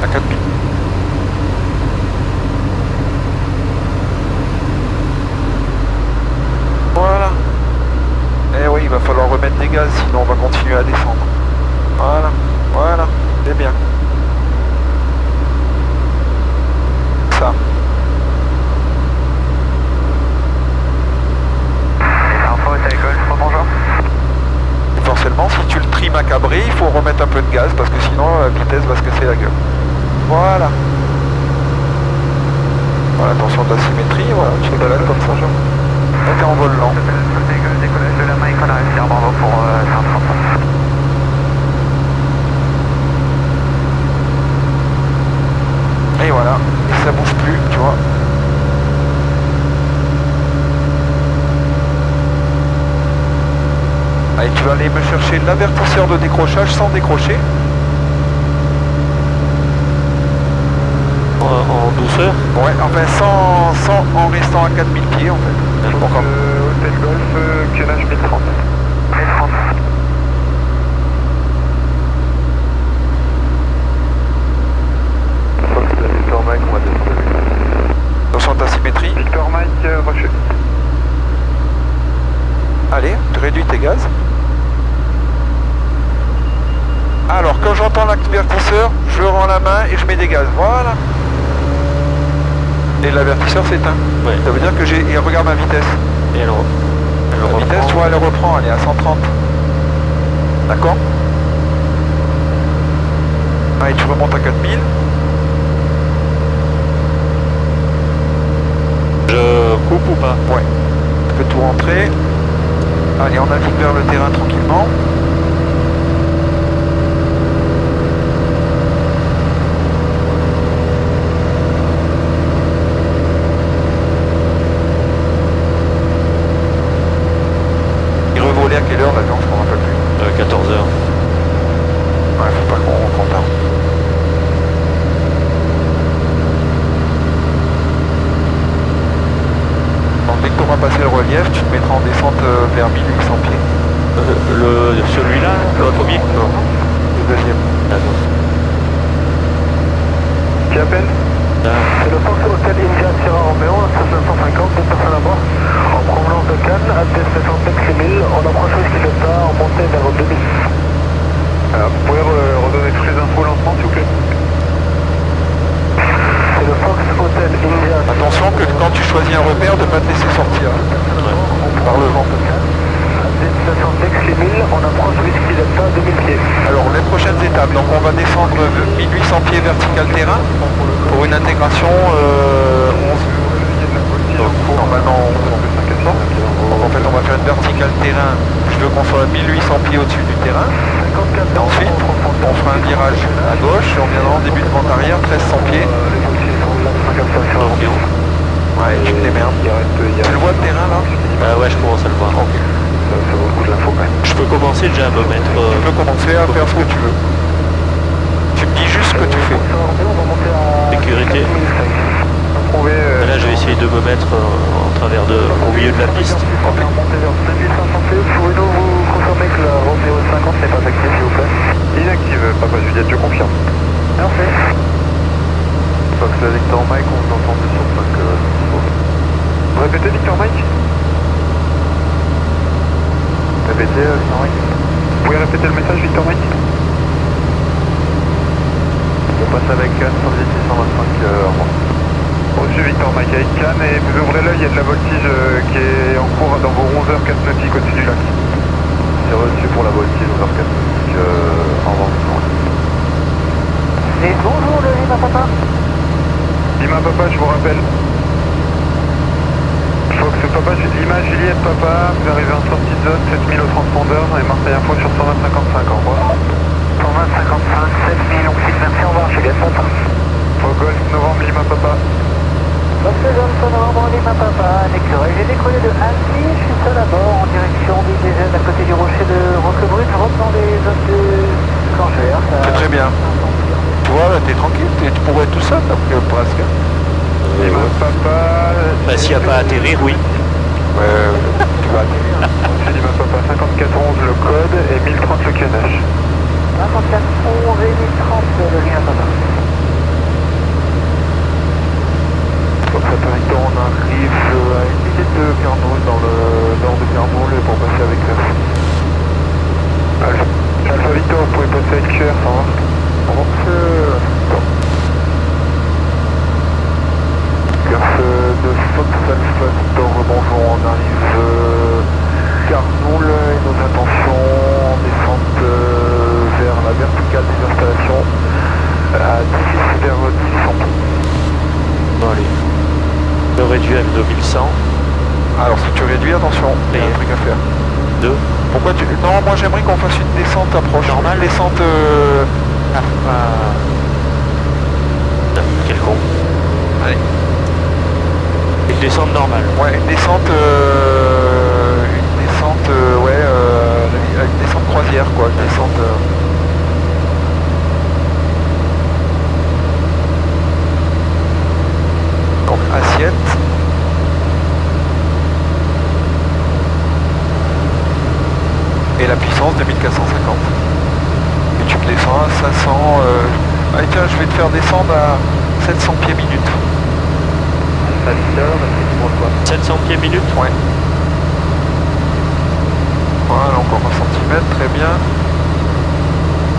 À 4000. Voilà. Eh oui, il va falloir remettre des gaz, sinon on va continuer à descendre. Voilà, voilà, c'est bien. Ça. Info, c'est Golf, bonjour. Et forcément, si tu le trimes à cabrer, il faut remettre un peu de gaz, parce que sinon la vitesse va se casser la gueule. Voilà. Voilà, attention de la symétrie, voilà, tu te balades comme ça, genre. Là, t'es en vol lent. Décollage de la Mike, on arrive sur Bravo pour 130. Et voilà, et ça bouge plus, tu vois. Allez, tu vas aller me chercher l'avertisseur de décrochage sans décrocher. En douceur. Ouais, enfin sans en restant à 4000 pieds en fait. D'accord. Hôtel Golf, QNH 1030. 1030. Victor Mike, on va descendre. Attention à ta symétrie. Victor Mike, refus. Allez, tu réduis tes gaz. Alors, quand j'entends l'avertisseur, je rends la main et je mets des gaz. Voilà. Et l'avertisseur s'éteint. Ouais. Ça veut dire que j'ai... Et regarde ma vitesse. Et alors La vitesse, tu vois, elle reprend, elle est à 130. D'accord? Allez, tu remontes à 4000. Je coupe ou pas? Ouais. Tu peux tout rentrer. Allez, on navigue vers le terrain tranquillement. Il revolait à quelle heure l'avion? Je m'en rappelle plus. 14h. Ouais, faut pas qu'on compte. Donc dès que tu auras passé le relief, tu te mettras en descente vers 1800 pieds. Celui-là, le premier? Non, le deuxième. D'accord. Qui appelle? C'est le Fox Hotel India Sierra Romeo, 550, 2 personnes à bord, en provenance de Cannes, AT 60 6000, on approche Whisky Delta, en montée vers 2000. Vous pouvez redonner toutes les infos au lancement, s'il vous plaît? C'est le Fox Hotel India. Attention que quand tu choisis un repère, de ne pas te laisser sortir par le vent. AT 60 6000, on approche Whisky Delta, 2000 pieds. Alors les prochaines étapes, donc on va descendre 1800 pieds vertical terrain pour une intégration 11. Donc, normalement 11. Donc en fait on va faire une verticale terrain, je veux qu'on soit à 1800 pieds au-dessus du terrain. Et ensuite on fera un virage à gauche et on viendra en début de vente arrière, 1300 pieds. Ouais, tu te démerdes. Tu le vois le terrain là? Ah ouais, je commence à le voir. Ok. Ça vaut le coup de l'info quand même. Je peux commencer déjà à me mettre... Tu peux commencer à faire ce que tu veux. Tu me dis juste ce que tu fais. sécurité. Là, je vais essayer de me mettre en travers au milieu de la piste. Pouvez-nous vous confirmer que la Romeo 50 n'est Juliette, je confirme. Parfait. Fox Victor Mike, on vous entend sur 5. Répétez Victor Mike. Répétez Victor Mike. Vous pouvez répéter le message Victor Mike. On passe avec Cannes 125. Reçu Victor Mike avec Cannes et vous ouvrez l'œil, il y a de la voltige qui est en cours dans vos 11h4 nautiques au-dessus du lac. C'est reçu pour la voltige 11h4 nautiques en revanche. Et bonjour le Lima Papa. Lima Papa, je vous rappelle. Fox Papa, Lima Juliette Papa, vous arrivez en sortie de zone, 7000 au transpondeur et Marseille Info sur 120-55, au revoir. 120-55, 7000, on quitte, merci, au revoir Juliette Papa. Au Golf, novembre, Lima Papa. Fox Golf, novembre, Lima Papa, Nexoray, j'ai décollé de Annecy, je suis seul à bord en direction des jeunes à côté du rocher de Roquebrune, je rentre dans les zones de Cangère. C'est très bien. Tu vois, là, t'es tranquille, tu pourrais être tout seul, là, presque. Lima Papa. Bah, s'il n'y a pas à atterrir, oui. Ouais, tu vas atterrir. C'est Lima Papa, 5411 le code et 1030 le QNH. 54, 11 et 1030 le Lima Papa. Fox Victor, on arrive à une minute de Carnoul, dans le nord de Carnoul, pour passer avec Alpha Victor, vous pouvez passer avec QR, ça va. Garce de Fox Alpha Victor, bonjour, on arrive Carnoul et nos intentions en descente vers la verticale des installations à 10 vers 10 Bon, allez. Le réduit à 2100. Alors si tu réduis, attention, il y a un truc à faire. 2. Pourquoi tu... Non, moi j'aimerais qu'on fasse une descente approche. Normal. Une descente... Quel con. Allez. Une descente normale. Ouais, une descente... une descente croisière, quoi. Une descente... Donc, assiette. Et la puissance de 1450. Et tu me descends à 500... Allez tiens, je vais te faire descendre à 700 pieds minute. Alpha Victor, c'est pour quoi 700 pieds minute. Ouais. Voilà, encore 1 cm, très bien.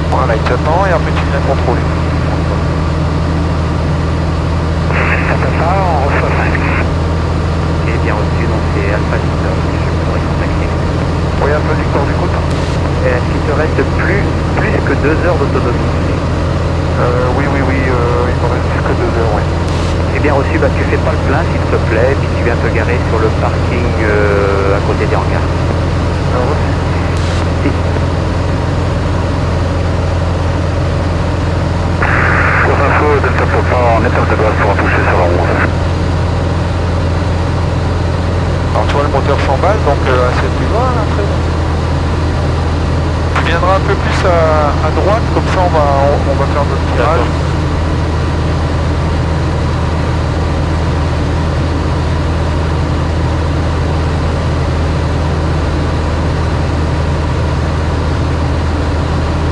Voilà, il t'attend et après tu viens contrôler. Papa, on reçoit 5. Et bien reçu, donc c'est Alpha Victor que je pourrais contacter. Oui, Alpha Victor, j'écoute. Est-ce qu'il te reste plus que 2 heures d'autonomie? Oui, il me reste plus que 2 heures, oui. Eh bien reçu, bah, tu fais pas le plein s'il te plaît, puis tu viens te garer sur le parking à côté des hangars. Pour info, Delta Papa en étape de base pour toucher sur la 11. Alors tu vois, le moteur s'emballe, donc assez plus bas, là, après. Tu viendras un peu plus à droite, comme ça on va faire notre tirage.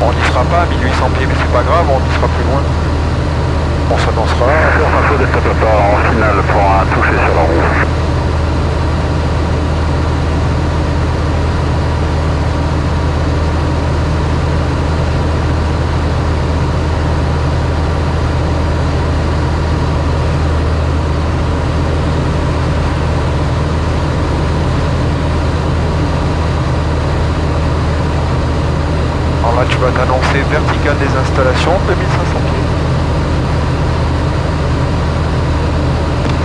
On n'y sera pas à 1800 pieds, mais c'est pas grave, on y sera plus loin. On s'annoncera. Pour info, Delta Papa en finale pour un toucher sur la 11. Alors là, tu vas t'annoncer verticale des installations, 2500 pieds.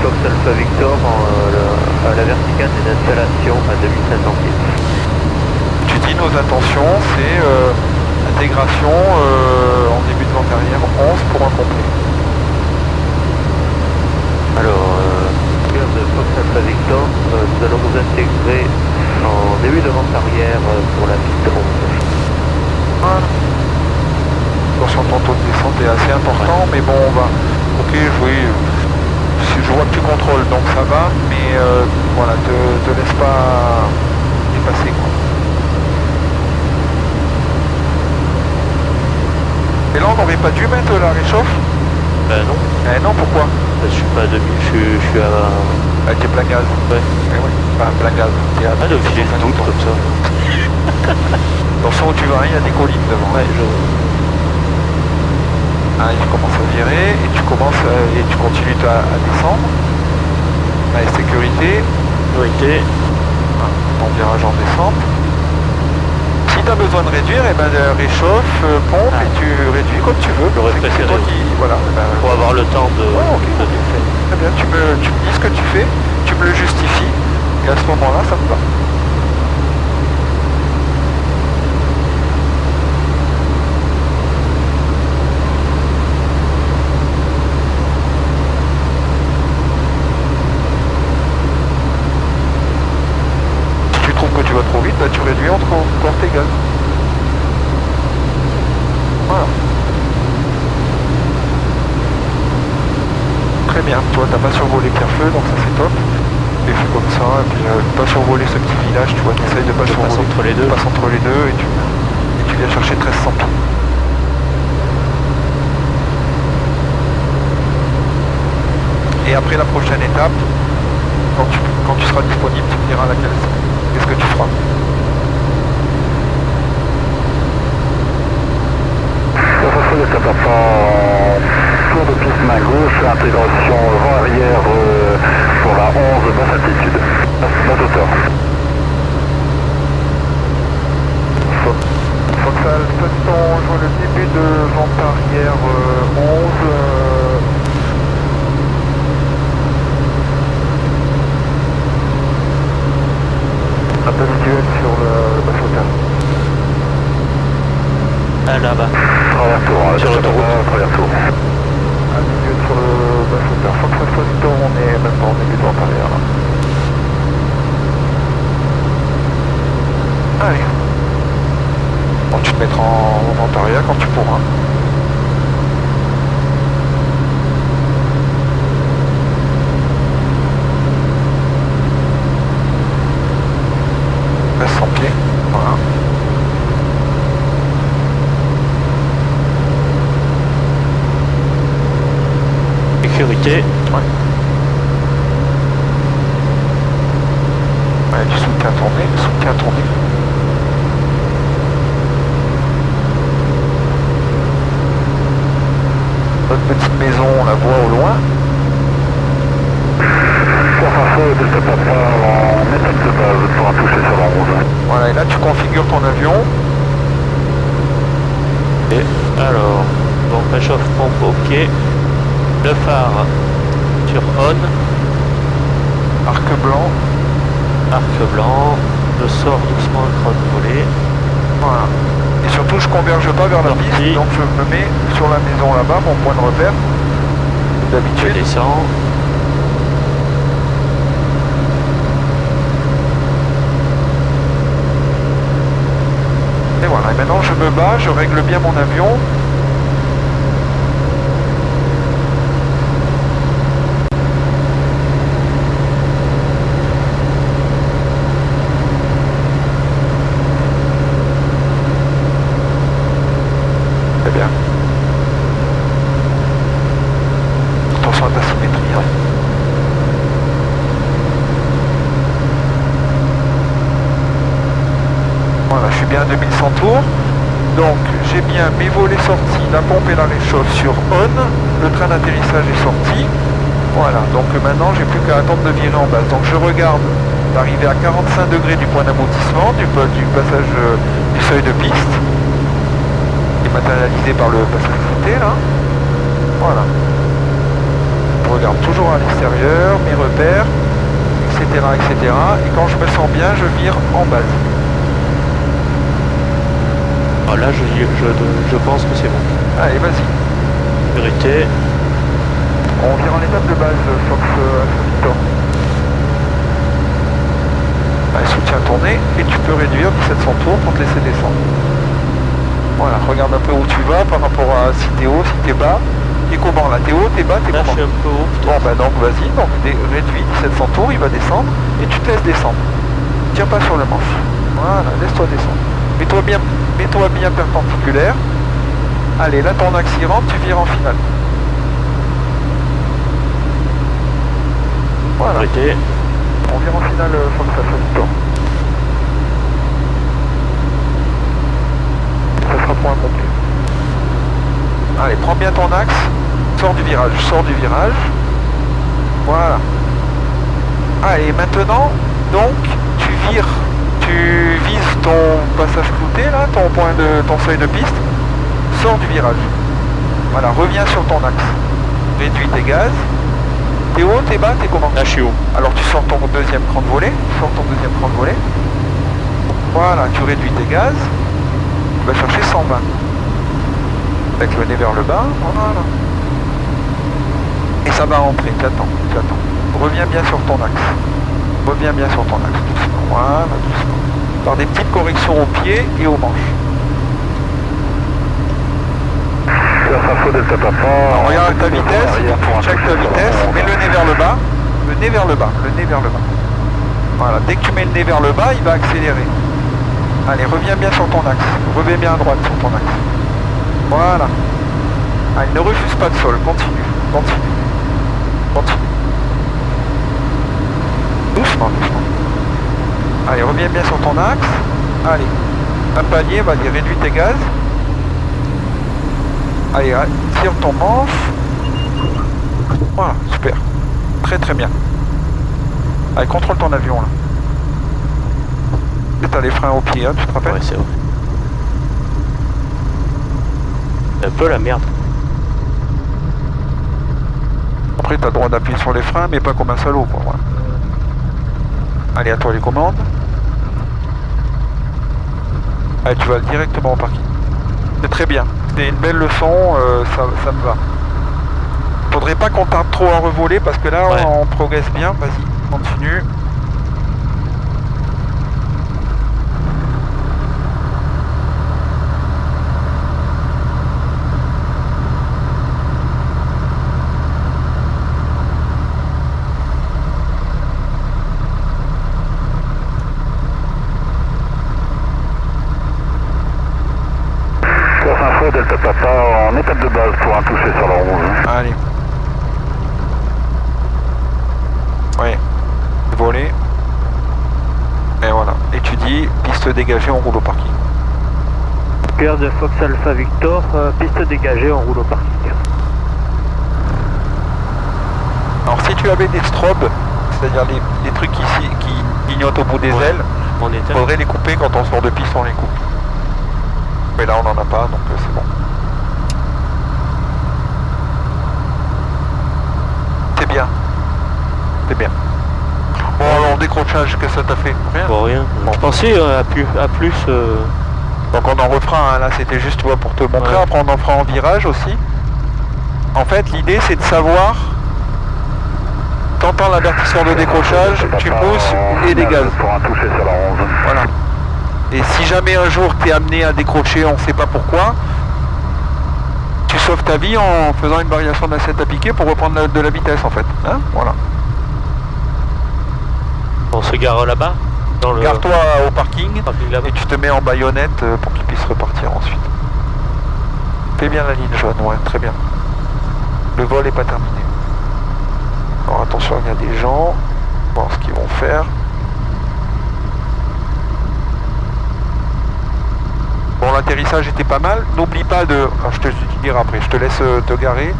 Fox Alpha Victor à la verticale des installations à 2500 pieds. Tu dis nos intentions, c'est intégration en début de vente arrière 11 pour un complet. Alors, cœur de Fox Alpha Victor, nous allons nous intégrer en début de vente arrière pour la piste 11. Attention, ton taux de descente est assez important, mais bon, on va... Ok, oui, si je vois que tu contrôles, donc ça va, mais voilà, te laisse pas dépasser, quoi. Et là, on n'aurait pas dû mettre la réchauffe? Non. Eh non, pourquoi? Je suis pas à 2000, je suis à... Avec tes plein gaz. Ouais. Eh oui, pas plein gaz. T'es à Ah, de filer le doute comme ça. Attention où tu vas, il y a des collines devant. Ouais, je... Ah, tu commences à virer et tu continues à descendre. Allez, sécurité. Sécurité. Ton virage en descente. Si tu as besoin de réduire, eh ben, réchauffe, pompe et tu réduis comme tu veux. J'aurais C'est préféré. toi qui, voilà, Pour avoir le temps de... Ouais, ok. de tout faire. Très bien, tu me dis ce que tu fais, tu me le justifies, et à ce moment-là, ça me va. Si tu trouves que tu vas trop vite, bah, tu réduis encore tes gaz. Voilà. Très bien, toi t'as pas survolé Pierrefeu, donc ça c'est top. Et fais comme ça, et puis pas survoler ce petit village, tu vois, t'essayes de pas Je passe survoler. entre les deux. Tu passes entre les deux et tu viens chercher 1300 pieds. Et après la prochaine étape, quand tu seras disponible, tu me diras laquelle c'est. Qu'est-ce que tu feras? Étape en tour de piste main gauche, intégration vent-arrière pour la 11, basse altitude, basse hauteur. Foxal, Toston, je vois le début de vente arrière 11. Un peu visuel sur le basse hauteur. Ah, là-bas. Travers tour, Sur l'autoroute. travers tour. Un milieu sur le basse hauteur. Foxal, Toston, on est même pas en début de vente arrière là. Allez. Bon, tu te mettras en vente arrière quand tu pourras. Reste 100 pieds. Voilà. Sécurité. Ouais. Ouais, du soutien tourné. Notre petite maison, on la voit au loin. Pour info, Delta Papa en étape de base pour un toucher sur la 11. Voilà, et là tu configures ton avion. Et alors, donc réchauffe pompe, ok. Le phare sur on, Arc blanc. arc blanc, je sors doucement le crâne volé. Voilà. Et surtout, je converge pas vers la Sortie. piste, donc je me mets sur la maison là-bas, mon point de repère. Je D'habitude. descends. Et voilà. Et maintenant, je me bats, je règle bien mon avion. Très bien. Attention à ta symétrie. Hein. Voilà, je suis bien à 2100 tours. Donc j'ai bien mes volets sortis, la pompe et la réchauffe sur on, le train d'atterrissage est sorti. Voilà, donc maintenant j'ai plus qu'à attendre de virer en base. Donc je regarde d'arriver à 45 degrés du point d'aboutissement, du passage du seuil de piste, qui est matérialisé par le passage fouté là. Voilà. Je regarde toujours à l'extérieur, mes repères, etc., etc. Et quand je me sens bien, je vire en base. Ah, là, je pense que c'est bon. Allez, vas-y. Vérité. On vire en étape de base, Fox Alpha Victor. Allez, soutien tourné, et tu peux réduire 1700 tours pour te laisser descendre. Voilà, regarde un peu où tu vas par rapport à si t'es haut, si t'es bas. T'es comment là? T'es haut, t'es bas, t'es Là, je comment? suis un peu haut. Bon bah donc vas-y, donc réduis 1700 tours, il va descendre, et tu te laisses descendre. Tire pas sur le manche. Voilà, laisse-toi descendre. Mets-toi bien perpendiculaire. Allez, là ton axe il rentre, tu vires en finale. Voilà. Arrêtez. On vire en finale Fox Alpha Victor. Ça sera pour un complet. Allez, prends bien ton axe. Sors du virage, Voilà. Allez, maintenant, donc, tu vises ton passage clouté, là, ton seuil de piste. Sors du virage. Voilà, reviens sur ton axe. Réduis tes gaz. T'es haut, t'es bas, t'es comment? Là, je suis haut. Alors tu sors ton deuxième cran de volet. Voilà, tu réduis tes gaz. Tu vas chercher 120. Avec le nez vers le bas, voilà. Et ça va rentrer, tu attends. Reviens bien sur ton axe. Doucement. Voilà, doucement. Par des petites corrections aux pieds et aux manches. Alors, regarde ta vitesse, check ta vitesse, mets le nez vers le bas. Voilà, dès que tu mets le nez vers le bas, il va accélérer. Allez, reviens bien sur ton axe. Reviens bien à droite sur ton axe. Voilà. Allez, ne refuse pas de sol. Continue. Doucement. Allez, reviens bien sur ton axe. Allez. Un palier, vas-y, réduis tes gaz. Allez, tire ton manche. Voilà, super. Très bien. Allez, contrôle ton avion là. T'as les freins au pied, hein, tu te rappelles? Ouais, c'est vrai. C'est un peu la merde. Après, t'as le droit d'appuyer sur les freins, mais pas comme un salaud, quoi. Voilà. Allez, à toi les commandes. Allez, tu vas directement au parking. C'est très bien. C'est une belle leçon, ça me va. Faudrait pas qu'on tarde trop à revoler, parce que là, ouais. on progresse bien. Vas-y, continue. Delta Papa en étape de base pour un toucher sur la 11. Allez. Oui. Voler. Et voilà. Et tu dis, piste dégagée, on roule au parking. Pierre de Fox Alpha Victor, piste dégagée, on roule au parking. Alors si tu avais des strobes, c'est-à-dire les trucs qui clignotent au bout des ailes, il faudrait les couper quand on sort de piste, on les coupe. Mais là on n'en a pas, donc c'est bon. C'est bien. Bon alors décrochage, qu'est-ce que ça t'a fait? Rien. Bon, rien. Bon. Je pensais à plus. Donc on en refera, hein. Là c'était juste pour te montrer, ouais. Après on en fera en virage aussi. En fait l'idée c'est de savoir, t'entends l'avertisseur de décrochage, tu pousses et dégazes. Pour un toucher sur la 11. Voilà. Et si jamais un jour tu es amené à décrocher, on ne sait pas pourquoi, tu sauves ta vie en faisant une variation d'assiette à piquer pour reprendre de la vitesse en fait. Hein, voilà. On se gare là-bas. Gare-toi au parking et tu te mets en baïonnette pour qu'il puisse repartir ensuite. Fais bien la ligne jaune, ouais, très bien. Le vol n'est pas terminé. Alors attention, il y a des gens, on va voir ce qu'ils vont faire. Bon, l'atterrissage était pas mal. N'oublie pas de... Alors, je te dirai après, je te laisse te garer.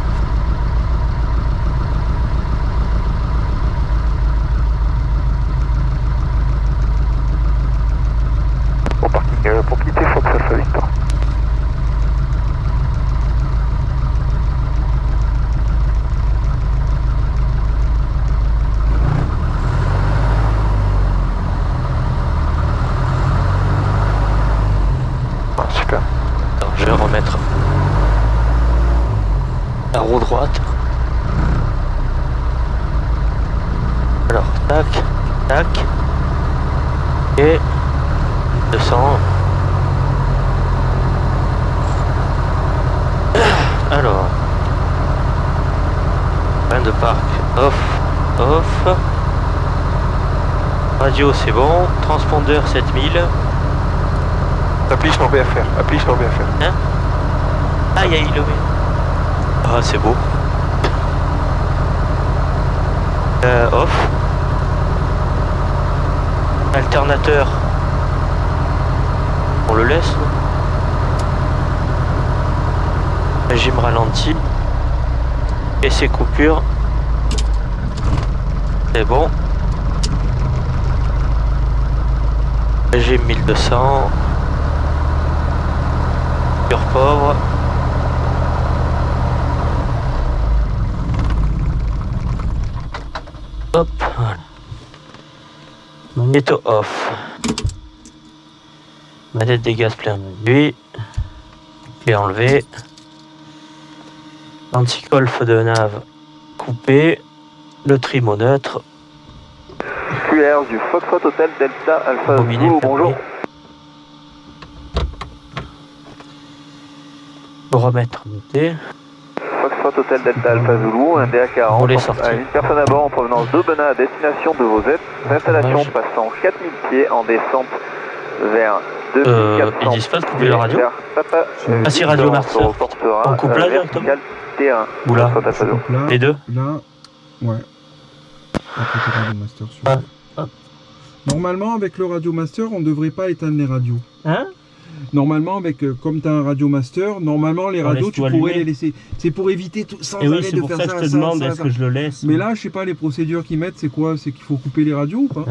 Au parking pour quitter Fox Alpha Victor. Super. Attends, je vais remettre la roue droite. Alors, tac, tac. Et 200. Alors. Fin de parc. Off. Off. Radio, c'est bon. Transpondeur 7000. Appuie sur BFR, appuie sur BFR. Hein? Ah, il y a Ilomé. Ah, c'est beau. Off. Alternateur. On le laisse. Régime ralenti. Et ses coupures. C'est bon. Régime 1200. Pure pauvre. Hop, voilà. Magnéto off. Manette des gaz plein réduit. Et enlevé. Anti-golf de nav coupé. Le trimo neutre. QR du Foxtrot Hotel Delta Alpha Robinet Zulu, fermé. bonjour. Remettre noté. Foxtrot Hotel Delta Alpha Zulu, un DA40, Volet sorti. une personne à bord en provenance d'Aubenas à destination de vos installations Dommage. passant 4000 pieds en descente vers Ils disent pas de couper la radio. Ah si, Radio Master. On coupe là directement T1. Ou là Donc là, Les deux là, ouais. Après, c'est Radio Master sur Ah, hop. Normalement, avec le Radio Master, on ne devrait pas éteindre les radios. Hein? Normalement, avec comme tu as un Radio Master, normalement les On radios, laisse tu tout pourrais allumer. les laisser. C'est pour éviter tout, sans Et oui, arrêt c'est de pour faire ça ça. que je te demande, est-ce que je le laisse? Mais là, je sais pas, les procédures qu'ils mettent, c'est quoi? C'est qu'il faut couper les radios ou pas?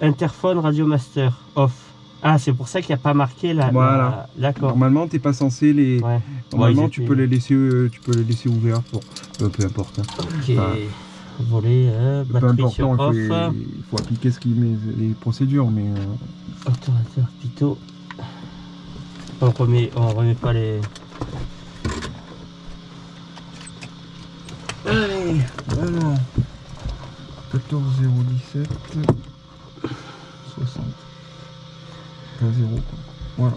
Interphone Radio Master off. Ah, c'est pour ça qu'il n'y a pas marqué là. Voilà. D'accord. Normalement, t'es pas censé les. Ouais. Normalement, Ouais, tu peux les laisser ouverts. Bon, peu importe. Hein. Ok. Ah. Volet, Peu batterie importe, sur non, off. il faut appliquer les procédures, mais. Obturateur Pito. On remet pas les. Allez, voilà. 14017 60. 0 quoi. Voilà.